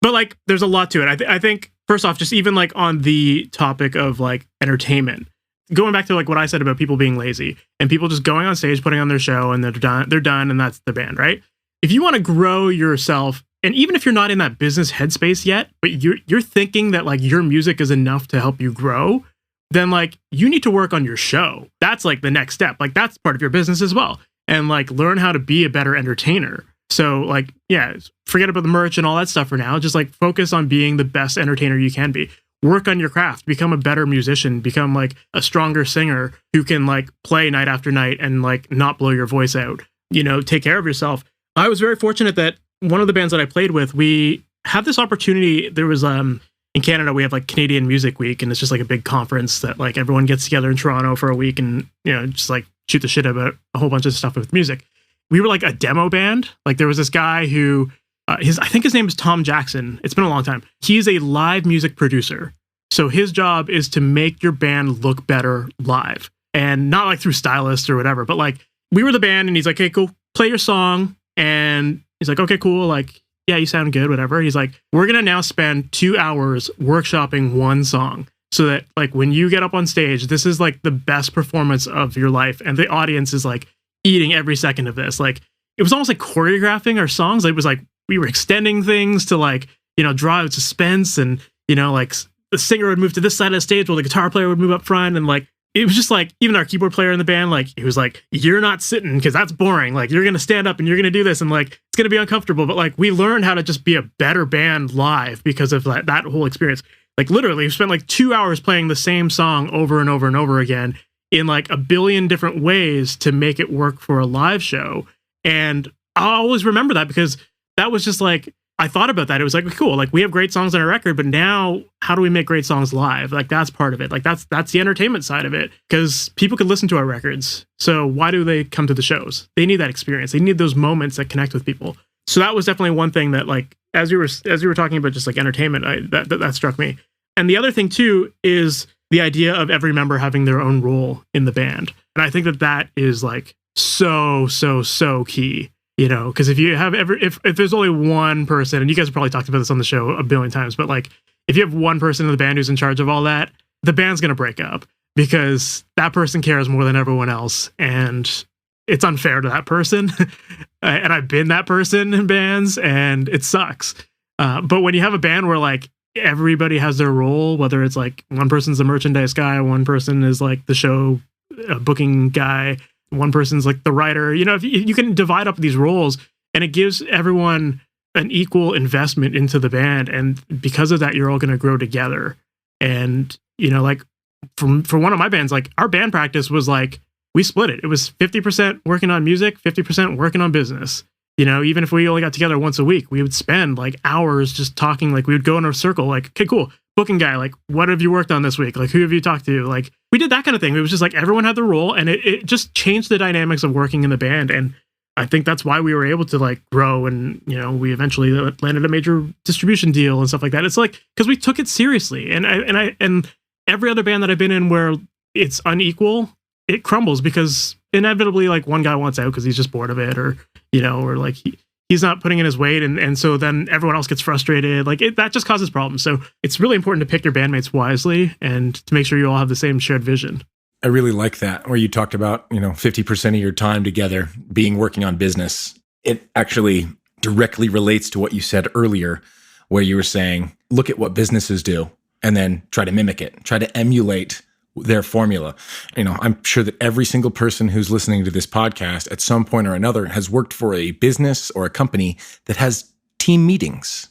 But like, there's a lot to it. I think first off, just even like on the topic of like entertainment, going back to like what I said about people being lazy and people just going on stage, putting on their show and they're done and that's the band, right? If you want to grow yourself, and even if you're not in that business headspace yet, but you're thinking that like your music is enough to help you grow, then like you need to work on your show. That's like the next step. Like that's part of your business as well. And like learn how to be a better entertainer. So like, yeah, forget about the merch and all that stuff for now. Just like focus on being the best entertainer you can be. Work on your craft, become a better musician, become like a stronger singer who can like play night after night and like not blow your voice out, you know, take care of yourself. I was very fortunate that one of the bands that I played with, we had this opportunity. There was, in Canada, we have like Canadian Music Week, and it's just like a big conference that like everyone gets together in Toronto for a week and, you know, just like shoot the shit about a whole bunch of stuff with music. We were like a demo band. Like there was this guy who, I think his name is Tom Jackson. It's been a long time. He's a live music producer. So his job is to make your band look better live, and not like through stylists or whatever, but like we were the band and he's like, hey, cool, play your song. And he's like, okay, cool. Like, yeah, you sound good, whatever. He's like, we're going to now spend 2 hours workshopping one song so that like when you get up on stage, this is like the best performance of your life. And the audience is like eating every second of this. Like it was almost like choreographing our songs. It was like we were extending things to like, you know, draw out suspense, and, you know, like the singer would move to this side of the stage while the guitar player would move up front. And like, it was just like, even our keyboard player in the band, like, he was like, you're not sitting because that's boring. Like, you're going to stand up and you're going to do this. And like, it's going to be uncomfortable. But like, we learned how to just be a better band live because of that whole experience. Like, literally, we spent like 2 hours playing the same song over and over and over again in like a billion different ways to make it work for a live show. And I'll always remember that because that was just like, I thought about that. It was like, cool, like we have great songs on our record, but now how do we make great songs live? Like that's part of it. Like that's the entertainment side of it, because people could listen to our records. So why do they come to the shows? They need that experience. They need those moments that connect with people. So that was definitely one thing that, like, as you were talking about just like entertainment, that struck me. And the other thing too is the idea of every member having their own role in the band. And I think that is like so key. You know, because if you have if there's only one person, and you guys have probably talked about this on the show a billion times, but like if you have one person in the band who's in charge of all that, the band's going to break up because that person cares more than everyone else. And it's unfair to that person. And I've been that person in bands and it sucks. But when you have a band where like everybody has their role, whether it's like one person's the merchandise guy, one person is like the show booking guy, one person's like the writer, you know, if you can divide up these roles, and it gives everyone an equal investment into the band. And because of that, you're all going to grow together. And, you know, like for one of my bands, like our band practice was like, we split it. It was 50% working on music, 50% working on business. You know, even if we only got together once a week, we would spend like hours just talking. Like we would go in a circle, like, okay, cool. Booking guy, like, what have you worked on this week? Like, who have you talked to? Like, we did that kind of thing. It was just like everyone had their role, and it just changed the dynamics of working in the band. And I think that's why we were able to like grow, and, you know, we eventually landed a major distribution deal and stuff like that. It's like, because we took it seriously. And every other band that I've been in where it's unequal, it crumbles because inevitably like one guy wants out because he's just bored of it, or, you know, or like he's not putting in his weight. And so then everyone else gets frustrated. Like that just causes problems. So it's really important to pick your bandmates wisely and to make sure you all have the same shared vision. I really like that, where you talked about, you know, 50% of your time together being working on business. It actually directly relates to what you said earlier, where you were saying, look at what businesses do and then try to mimic it, try to emulate their formula. You know, I'm sure that every single person who's listening to this podcast at some point or another has worked for a business or a company that has team meetings.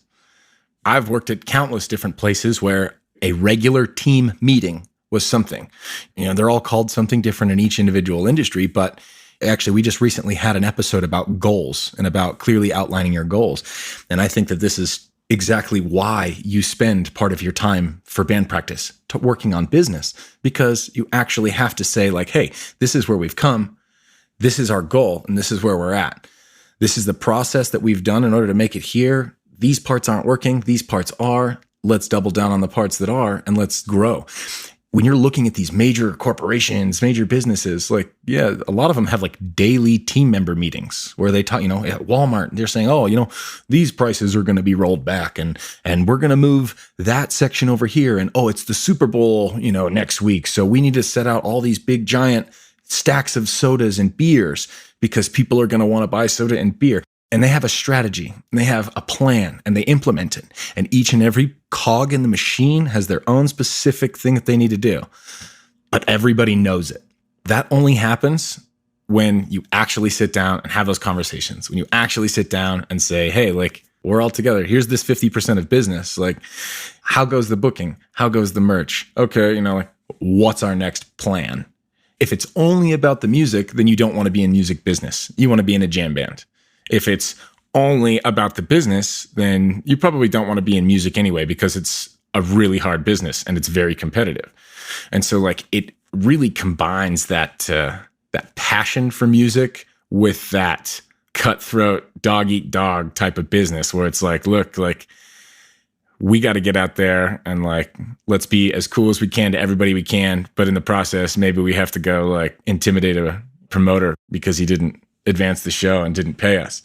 I've worked at countless different places where a regular team meeting was something. You know, they're all called something different in each individual industry, but actually we just recently had an episode about goals and about clearly outlining your goals. And I think that this is exactly why you spend part of your time for band practice working on business, because you actually have to say like, hey, this is where we've come, this is our goal, and this is where we're at. This is the process that we've done in order to make it here. These parts aren't working, these parts are. Let's double down on the parts that are, and let's grow. When you're looking at these major corporations, major businesses, like, yeah, a lot of them have like daily team member meetings where they talk, you know, at Walmart, they're saying, oh, you know, these prices are going to be rolled back and we're going to move that section over here. And, oh, it's the Super Bowl, you know, next week. So we need to set out all these big giant stacks of sodas and beers because people are going to want to buy soda and beer. and they have a strategy, and they have a plan, and they implement it. And each and every cog in the machine has their own specific thing that they need to do. But everybody knows it. That only happens when you actually sit down and have those conversations. When you actually sit down and say, hey, like, we're all together. Here's this 50% of business. Like, how goes the booking? How goes the merch? Okay, like, what's our next plan? If it's only about the music, then you don't want to be in music business. You want to be in a jam band. If it's only about the business, then you probably don't want to be in music anyway, because it's a really hard business and it's very competitive. And so, like, it really combines that passion for music with that cutthroat dog eat dog type of business, where it's like, look, like, we got to get out there and, like, let's be as cool as we can to everybody we can. But in the process, maybe we have to go, like, intimidate a promoter because he didn't advance the show and didn't pay us.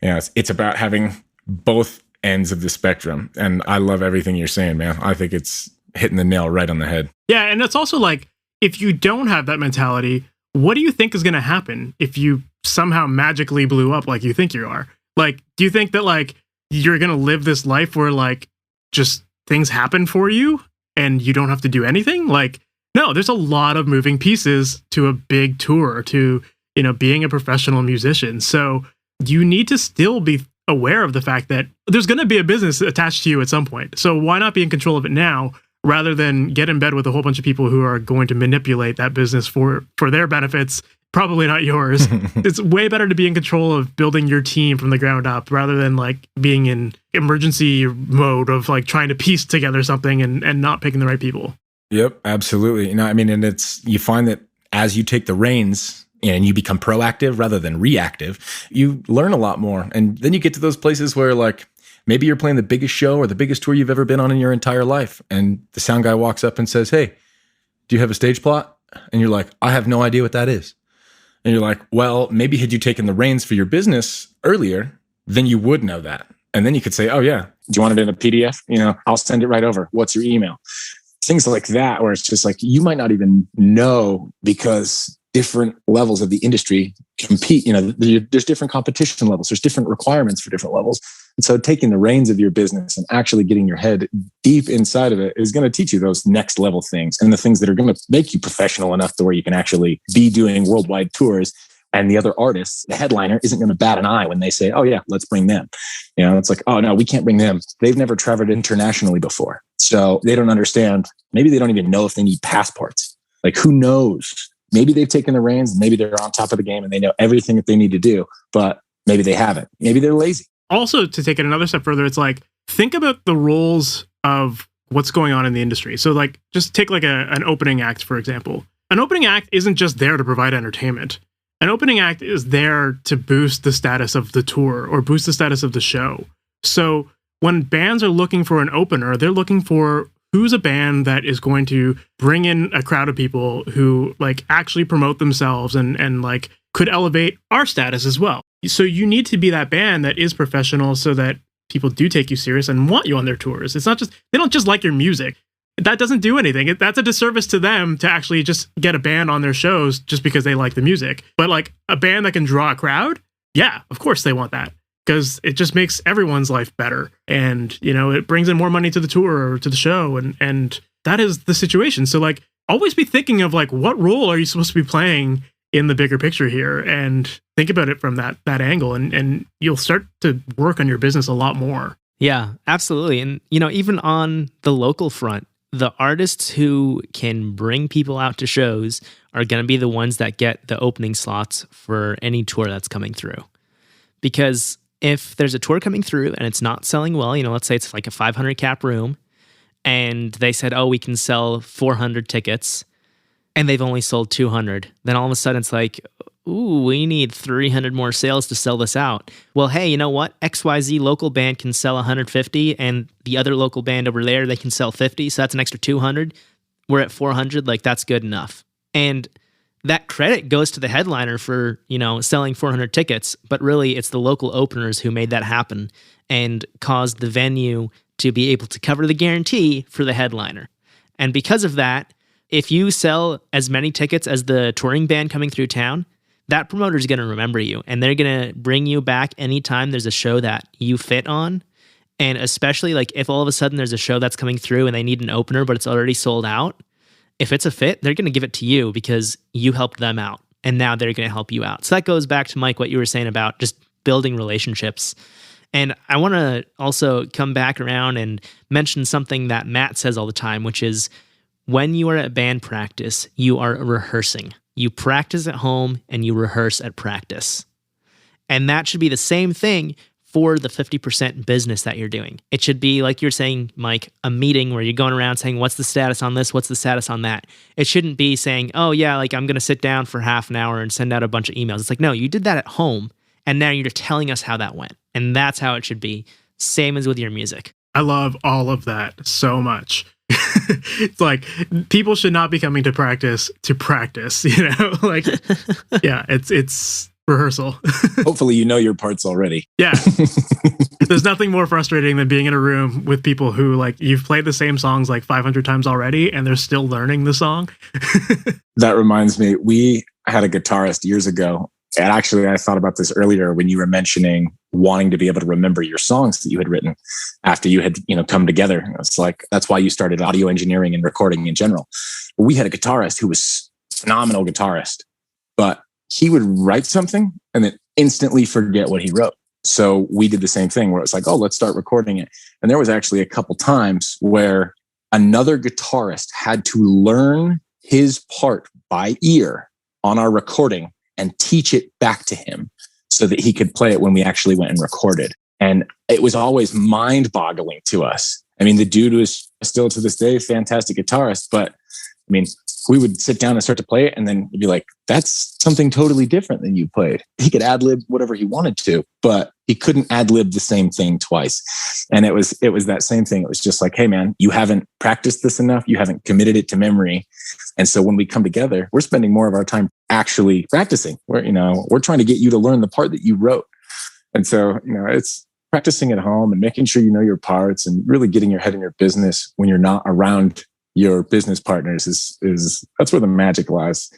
It's about having both ends of the spectrum. And I love everything you're saying, man. I think it's hitting the nail right on the head. Yeah. And it's also like, if you don't have that mentality, what do you think is going to happen if you somehow magically blew up like you think you are? Like, do you think that, like, you're going to live this life where, like, just things happen for you and you don't have to do anything? Like, no, there's a lot of moving pieces to a big tour, to, being a professional musician. So you need to still be aware of the fact that there's going to be a business attached to you at some point. So why not be in control of it now, rather than get in bed with a whole bunch of people who are going to manipulate that business for their benefits, probably not yours. It's way better to be in control of building your team from the ground up, rather than, like, being in emergency mode of, like, trying to piece together something and not picking the right people. Yep, absolutely. And you find that as you take the reins and you become proactive rather than reactive, you learn a lot more. And then you get to those places where, like, maybe you're playing the biggest show or the biggest tour you've ever been on in your entire life, and the sound guy walks up and says, hey, do you have a stage plot? And you're like, I have no idea what that is. And you're like, well, maybe had you taken the reins for your business earlier, then you would know that. And then you could say, oh yeah, do you want it in a PDF? I'll send it right over. What's your email? Things like that, where it's just like, you might not even know, because different levels of the industry compete. There's different competition levels. There's different requirements for different levels. And so taking the reins of your business and actually getting your head deep inside of it is going to teach you those next level things, and the things that are going to make you professional enough to where you can actually be doing worldwide tours. And the other artists, the headliner, isn't going to bat an eye when they say, oh yeah, let's bring them. It's like, oh no, we can't bring them. They've never traveled internationally before. So they don't understand. Maybe they don't even know if they need passports. Like, who knows? Maybe they've taken the reins, maybe they're on top of the game and they know everything that they need to do, but maybe they haven't. Maybe they're lazy. Also, to take it another step further, it's like, think about the roles of what's going on in the industry. So, like, just take like an opening act, for example. An opening act isn't just there to provide entertainment. An opening act is there to boost the status of the tour or boost the status of the show. So when bands are looking for an opener, they're looking for who's a band that is going to bring in a crowd of people who, like, actually promote themselves and like could elevate our status as well. So you need to be that band that is professional, so that people do take you serious and want you on their tours. It's not just, they don't just like your music. That doesn't do anything. That's a disservice to them to actually just get a band on their shows just because they like the music. But, like, a band that can draw a crowd, yeah, of course they want that, because it just makes everyone's life better. And, it brings in more money to the tour or to the show. And that is the situation. So, like, always be thinking of, like, what role are you supposed to be playing in the bigger picture here, and think about it from that angle, and you'll start to work on your business a lot more. Yeah, absolutely. And, even on the local front, the artists who can bring people out to shows are going to be the ones that get the opening slots for any tour that's coming through. Because if there's a tour coming through and it's not selling well, let's say it's like a 500 cap room, and they said, oh, we can sell 400 tickets, and they've only sold 200, then all of a sudden it's like, ooh, we need 300 more sales to sell this out. Well, hey, you know what? XYZ local band can sell 150, and the other local band over there, they can sell 50, so that's an extra 200. We're at 400, like, that's good enough. And that credit goes to the headliner for, selling 400 tickets, but really it's the local openers who made that happen and caused the venue to be able to cover the guarantee for the headliner. And because of that, if you sell as many tickets as the touring band coming through town, that promoter is going to remember you, and they're going to bring you back anytime there's a show that you fit on. And especially like if all of a sudden there's a show that's coming through and they need an opener, but it's already sold out. If it's a fit, they're going to give it to you because you helped them out. And now they're going to help you out. So that goes back to, Mike, what you were saying about just building relationships. And I want to also come back around and mention something that Matt says all the time, which is when you are at band practice, you are rehearsing. You practice at home and you rehearse at practice. And that should be the same thing for the 50% business that you're doing. It should be, like you're saying, Mike, a meeting where you're going around saying, what's the status on this? What's the status on that? It shouldn't be saying, oh yeah, like I'm going to sit down for half an hour and send out a bunch of emails. It's like, no, you did that at home and now you're telling us how that went. And that's how it should be. Same as with your music. I love all of that so much. It's like people should not be coming to practice, you know? Like, yeah, it's rehearsal. Hopefully you know your parts already. Yeah. There's nothing more frustrating than being in a room with people who, like, you've played the same songs like 500 times already and they're still learning the song. That reminds me, we had a guitarist years ago. And actually, I thought about this earlier when you were mentioning wanting to be able to remember your songs that you had written after you had, come together. It's like, that's why you started audio engineering and recording in general. We had a guitarist who was a phenomenal guitarist, but he would write something and then instantly forget what he wrote. So we did the same thing where it's like, oh, let's start recording it. And there was actually a couple times where another guitarist had to learn his part by ear on our recording and teach it back to him so that he could play it when we actually went and recorded. And it was always mind-boggling to us. I mean, the dude was still to this day a fantastic guitarist, but I mean, we would sit down and start to play it and then he'd be like, that's something totally different than you played. He could ad-lib whatever he wanted to, but he couldn't ad-lib the same thing twice. And it was that same thing. It was just like, hey man, you haven't practiced this enough. You haven't committed it to memory. And so when we come together, we're spending more of our time actually practicing. We're trying to get you to learn the part that you wrote. And so, it's practicing at home and making sure you know your parts and really getting your head in your business when you're not around your business partners is that's where the magic lies.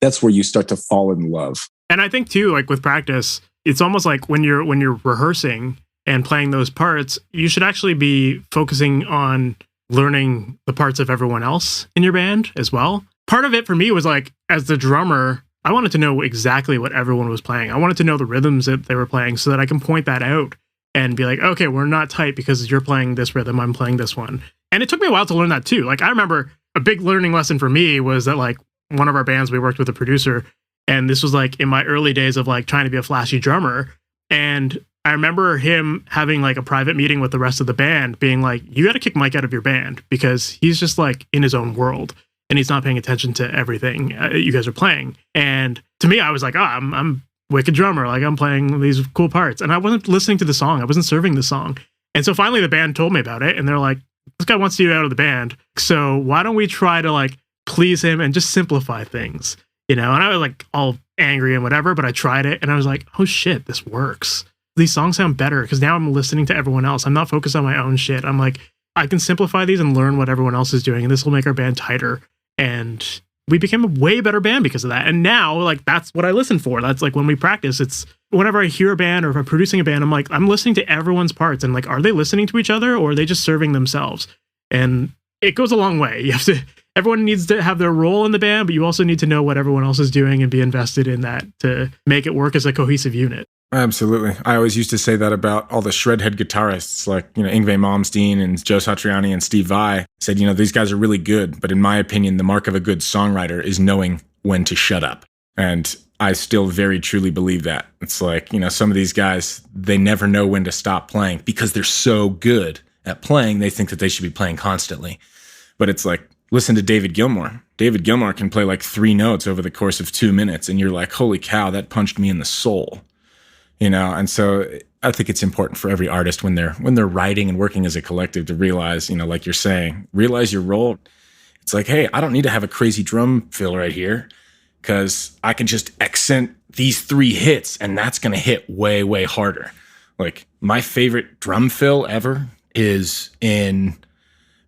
That's where you start to fall in love. And I think too, like with practice, it's almost like when you're rehearsing and playing those parts, you should actually be focusing on learning the parts of everyone else in your band as well. Part of it for me was like, as the drummer, I wanted to know exactly what everyone was playing. I wanted to know the rhythms that they were playing so that I can point that out and be like, okay, we're not tight because you're playing this rhythm, I'm playing this one. And it took me a while to learn that too. Like I remember a big learning lesson for me was that like one of our bands, we worked with a producer, and this was like in my early days of like trying to be a flashy drummer. And I remember him having like a private meeting with the rest of the band being like, you got to kick Mike out of your band because he's just like in his own world and he's not paying attention to everything you guys are playing. And to me, I was like, oh, I'm wicked drummer. Like I'm playing these cool parts. And I wasn't listening to the song. I wasn't serving the song. And so finally the band told me about it and they're like, this guy wants you out of the band. So why don't we try to like please him and just simplify things, And I was like all angry and whatever, but I tried it and I was like, oh shit, this works. These songs sound better because now I'm listening to everyone else. I'm not focused on my own shit. I'm like, I can simplify these and learn what everyone else is doing, and this will make our band tighter. And we became a way better band because of that. And now, like, that's what I listen for. That's like when we practice, it's whenever I hear a band or if I'm producing a band, I'm like, I'm listening to everyone's parts and like, are they listening to each other or are they just serving themselves? And it goes a long way. Everyone needs to have their role in the band, but you also need to know what everyone else is doing and be invested in that to make it work as a cohesive unit. Absolutely. I always used to say that about all the shredhead guitarists like, Yngwie Malmsteen and Joe Satriani and Steve Vai. I said, these guys are really good, but in my opinion, the mark of a good songwriter is knowing when to shut up. And I still very truly believe that. It's like, some of these guys, they never know when to stop playing because they're so good at playing, they think that they should be playing constantly. But it's like, listen to David Gilmour. David Gilmour can play like 3 notes over the course of 2 minutes, and you're like, holy cow, that punched me in the soul. And so I think it's important for every artist when they're writing and working as a collective to realize, like you're saying, realize your role. It's like, hey, I don't need to have a crazy drum fill right here because I can just accent these 3 hits and that's going to hit way, way harder. Like my favorite drum fill ever is in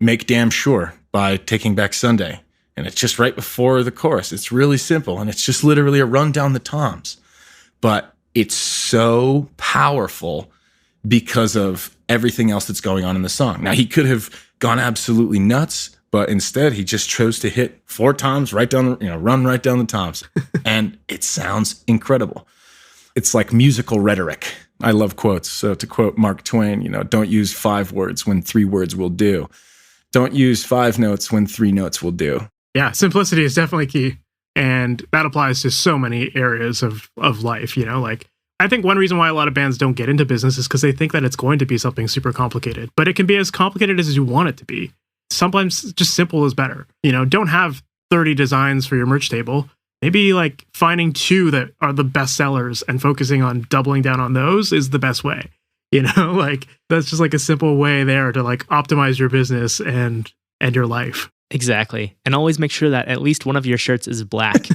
Make Damn Sure by Taking Back Sunday. and it's just right before the chorus. It's really simple, and it's just literally a run down the toms. But it's so powerful because of everything else that's going on in the song. Now, he could have gone absolutely nuts, but instead he just chose to hit 4 toms right down, run right down the toms. And it sounds incredible. It's like musical rhetoric. I love quotes. So to quote Mark Twain, don't use 5 words when 3 words will do. Don't use 5 notes when 3 notes will do. Yeah, simplicity is definitely key. And that applies to so many areas of life, like I think one reason why a lot of bands don't get into business is because they think that it's going to be something super complicated, but it can be as complicated as you want it to be. Sometimes just simple is better. Don't have 30 designs for your merch table. Maybe like finding 2 that are the best sellers and focusing on doubling down on those is the best way. Like that's just like a simple way there to like optimize your business and your life. Exactly. And always make sure that at least one of your shirts is black.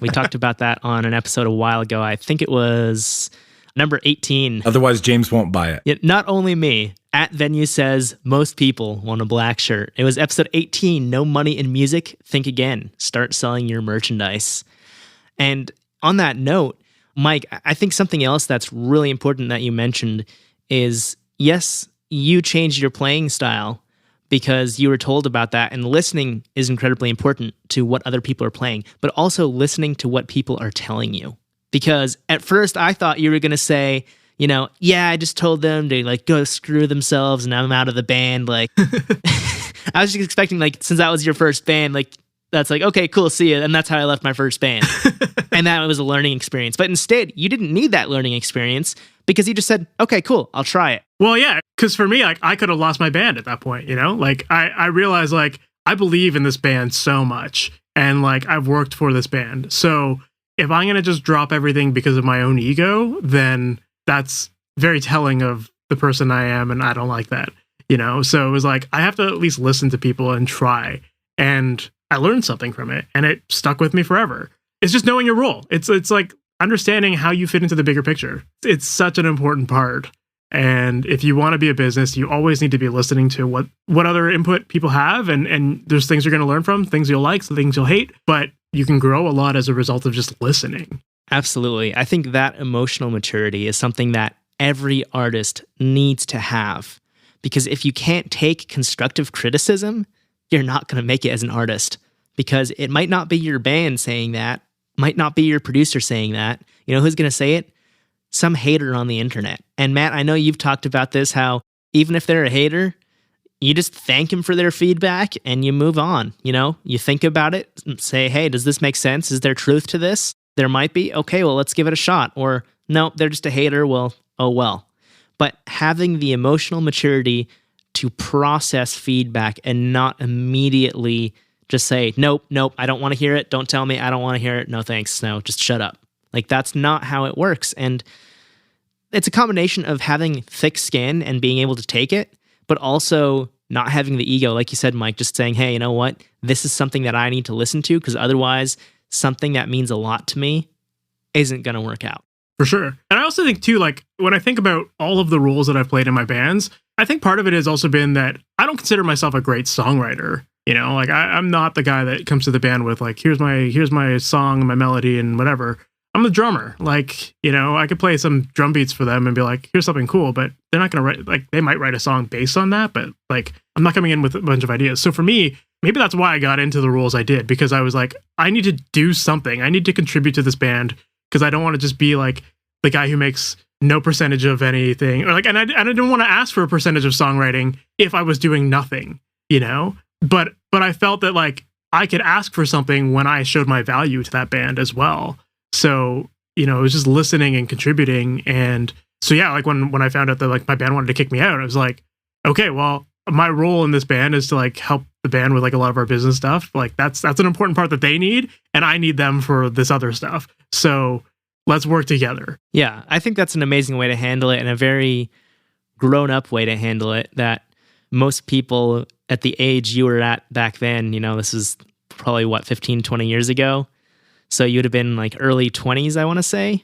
We talked about that on an episode a while ago. I think it was number 18. Otherwise, James won't buy it. Yet not only me. At Venue says most people want a black shirt. It was episode 18, No Money in Music. Think again. Start selling your merchandise. And on that note, Mike, I think something else that's really important that you mentioned is, yes, you changed your playing style because you were told about that, and listening is incredibly important to what other people are playing, but also listening to what people are telling you. Because at first I thought you were going to say, I just told them to like go screw themselves and I'm out of the band. Like, I was just expecting like, since that was your first band, like that's like, okay, cool, see you. And that's how I left my first band. And that was a learning experience. But instead, you didn't need that learning experience because you just said, okay, cool, I'll try it. Well, yeah, because for me, like I could have lost my band at that point, Like I realized like I believe in this band so much and like I've worked for this band. So if I'm going to just drop everything because of my own ego, then that's very telling of the person I am, and I don't like that, So it was like, I have to at least listen to people and try. And I learned something from it, and it stuck with me forever. It's just knowing your role. It's like understanding how you fit into the bigger picture. It's such an important part. And if you want to be a business, you always need to be listening to what other input people have. And there's things you're going to learn from, things you'll like, some things you'll hate, but you can grow a lot as a result of just listening. Absolutely. I think that emotional maturity is something that every artist needs to have. Because if you can't take constructive criticism, you're not going to make it as an artist. Because it might not be your band saying that, might not be your producer saying that. Who's going to say it? Some hater on the internet. And Matt, I know you've talked about this, how even if they're a hater, you just thank them for their feedback and you move on. You think about it and say, hey, does this make sense? Is there truth to this? There might be. Okay, well, let's give it a shot. Or no, they're just a hater. Well, oh well. But having the emotional maturity to process feedback and not immediately just say, nope, I don't want to hear it. Don't tell me. I don't want to hear it. No, thanks. No, just shut up. Like, that's not how it works. And it's a combination of having thick skin and being able to take it, but also not having the ego, like you said, Mike, just saying, hey, you know what? This is something that I need to listen to, because otherwise something that means a lot to me isn't going to work out. For sure. And I also think too, like when I think about all of the roles that I've played in my bands, I think part of it has also been that I don't consider myself a great songwriter. Like I'm not the guy that comes to the band with like, here's my song, my melody and whatever. I'm the drummer. Like, I could play some drum beats for them and be like, here's something cool, but they're not going to write, like, they might write a song based on that, but like, I'm not coming in with a bunch of ideas. So for me, maybe that's why I got into the roles I did, because I was like, I need to do something. I need to contribute to this band, because I don't want to just be like the guy who makes no percentage of anything, or like, and I didn't want to ask for a percentage of songwriting if I was doing nothing, but I felt that like I could ask for something when I showed my value to that band as well. So, it was just listening and contributing. And so, yeah, like when I found out that like my band wanted to kick me out, I was like, okay, well, my role in this band is to like help the band with like a lot of our business stuff. Like that's an important part that they need, and I need them for this other stuff. So let's work together. Yeah, I think that's an amazing way to handle it, and a very grown-up way to handle it, that most people at the age you were at back then, this is probably 15, 20 years ago. So you would have been like early 20s, I want to say.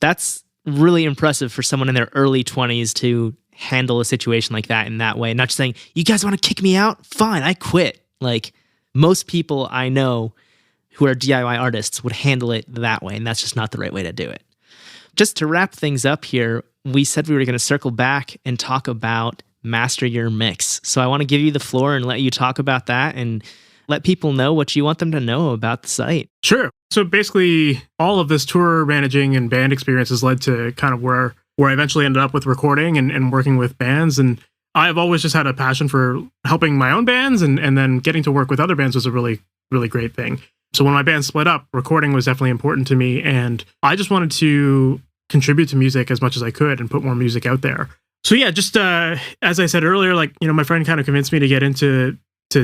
That's really impressive for someone in their early 20s to handle a situation like that in that way. Not just saying, you guys want to kick me out? Fine, I quit. Like, most people I know who are DIY artists would handle it that way, and that's just not the right way to do it. Just to wrap things up here, we said we were going to circle back and talk about Master Your Mix. So I want to give you the floor and let you talk about that and let people know what you want them to know about the site. Sure. So basically, all of this tour managing and band experience has led to kind of where I eventually ended up with recording and working with bands. And I've always just had a passion for helping my own bands, and then getting to work with other bands was a really, really great thing. So when my band split up, recording was definitely important to me, and I just wanted to contribute to music as much as I could and put more music out there. So yeah, just as I said earlier, my friend kind of convinced me to get into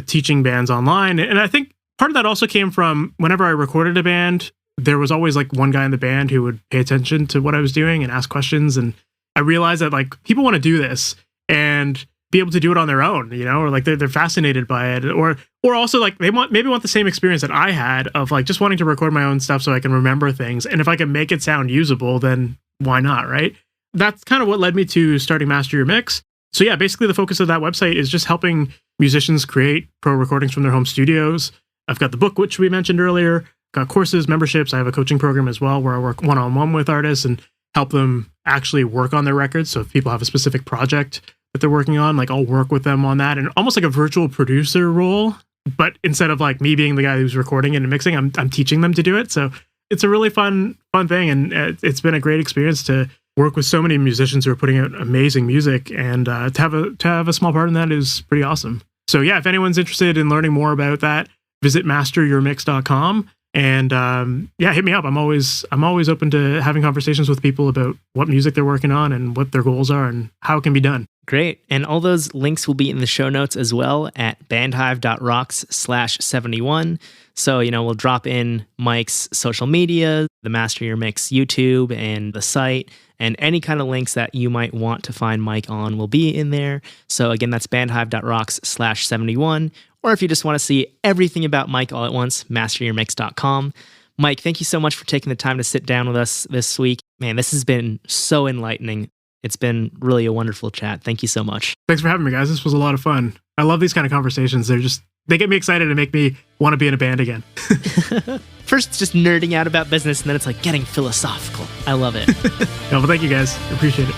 teaching bands online. And I think part of that also came from whenever I recorded a band, there was always one guy in the band who would pay attention to what I was doing and ask questions. And I realized that people want to do this and be able to do it on their own, or they're fascinated by it, or also they want the same experience that I had of just wanting to record my own stuff so I can remember things. And if I can make it sound usable, then why not, right? That's kind of what led me to starting Master Your Mix. So yeah, basically the focus of that website is just helping musicians create pro recordings from their home studios. I've got the book, which we mentioned earlier, got courses, memberships. I have a coaching program as well where I work one-on-one with artists and help them actually work on their records. So if people have a specific project that they're working on, I'll work with them on that, and almost like a virtual producer role. But instead of me being the guy who's recording it and mixing, I'm teaching them to do it. So it's a really fun thing, and it's been a great experience to work with so many musicians who are putting out amazing music, and to have a small part in that is pretty awesome. So yeah, if anyone's interested in learning more about that, visit MasterYourMix.com, and hit me up. I'm always open to having conversations with people about what music they're working on and what their goals are and how it can be done. Great. And all those links will be in the show notes as well at bandhive.rocks/71. So, we'll drop in Mike's social media, the Master Your Mix YouTube, and the site, and any kind of links that you might want to find Mike on will be in there. So again, that's bandhive.rocks/71. Or if you just want to see everything about Mike all at once, masteryourmix.com. Mike, thank you so much for taking the time to sit down with us this week. Man, this has been so enlightening. It's been really a wonderful chat. Thank you so much. Thanks for having me, guys. This was a lot of fun. I love these kind of conversations. They get me excited and make me want to be in a band again. First, it's just nerding out about business, and then it's getting philosophical. I love it. No, but thank you, guys. Appreciate it.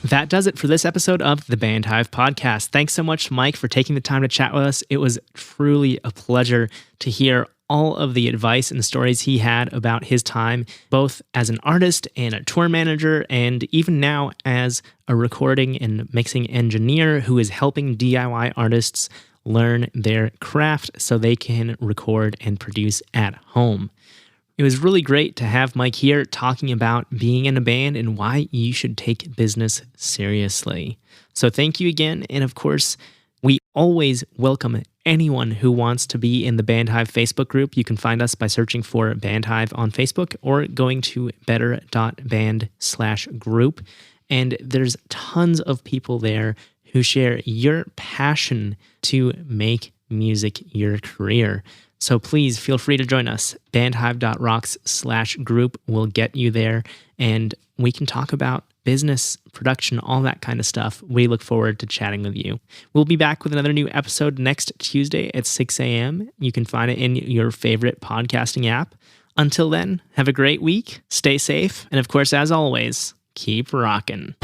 That does it for this episode of the Band Hive podcast. Thanks so much, Mike, for taking the time to chat with us. It was truly a pleasure to hear all of the advice and stories he had about his time, both as an artist and a tour manager, and even now as a recording and mixing engineer who is helping DIY artists learn their craft so they can record and produce at home. It was really great to have Mike here talking about being in a band and why you should take business seriously. So thank you again. And of course, we always welcome anyone who wants to be in the Band Hive Facebook group. You can find us by searching for Band Hive on Facebook or going to better.band/group. And there's tons of people there who share your passion to make music your career. So please feel free to join us. bandhive.rocks/group will get you there, and we can talk about business, production, all that kind of stuff. We look forward to chatting with you. We'll be back with another new episode next Tuesday at 6 a.m. You can find it in your favorite podcasting app. Until then, have a great week, stay safe, and of course, as always, keep rocking.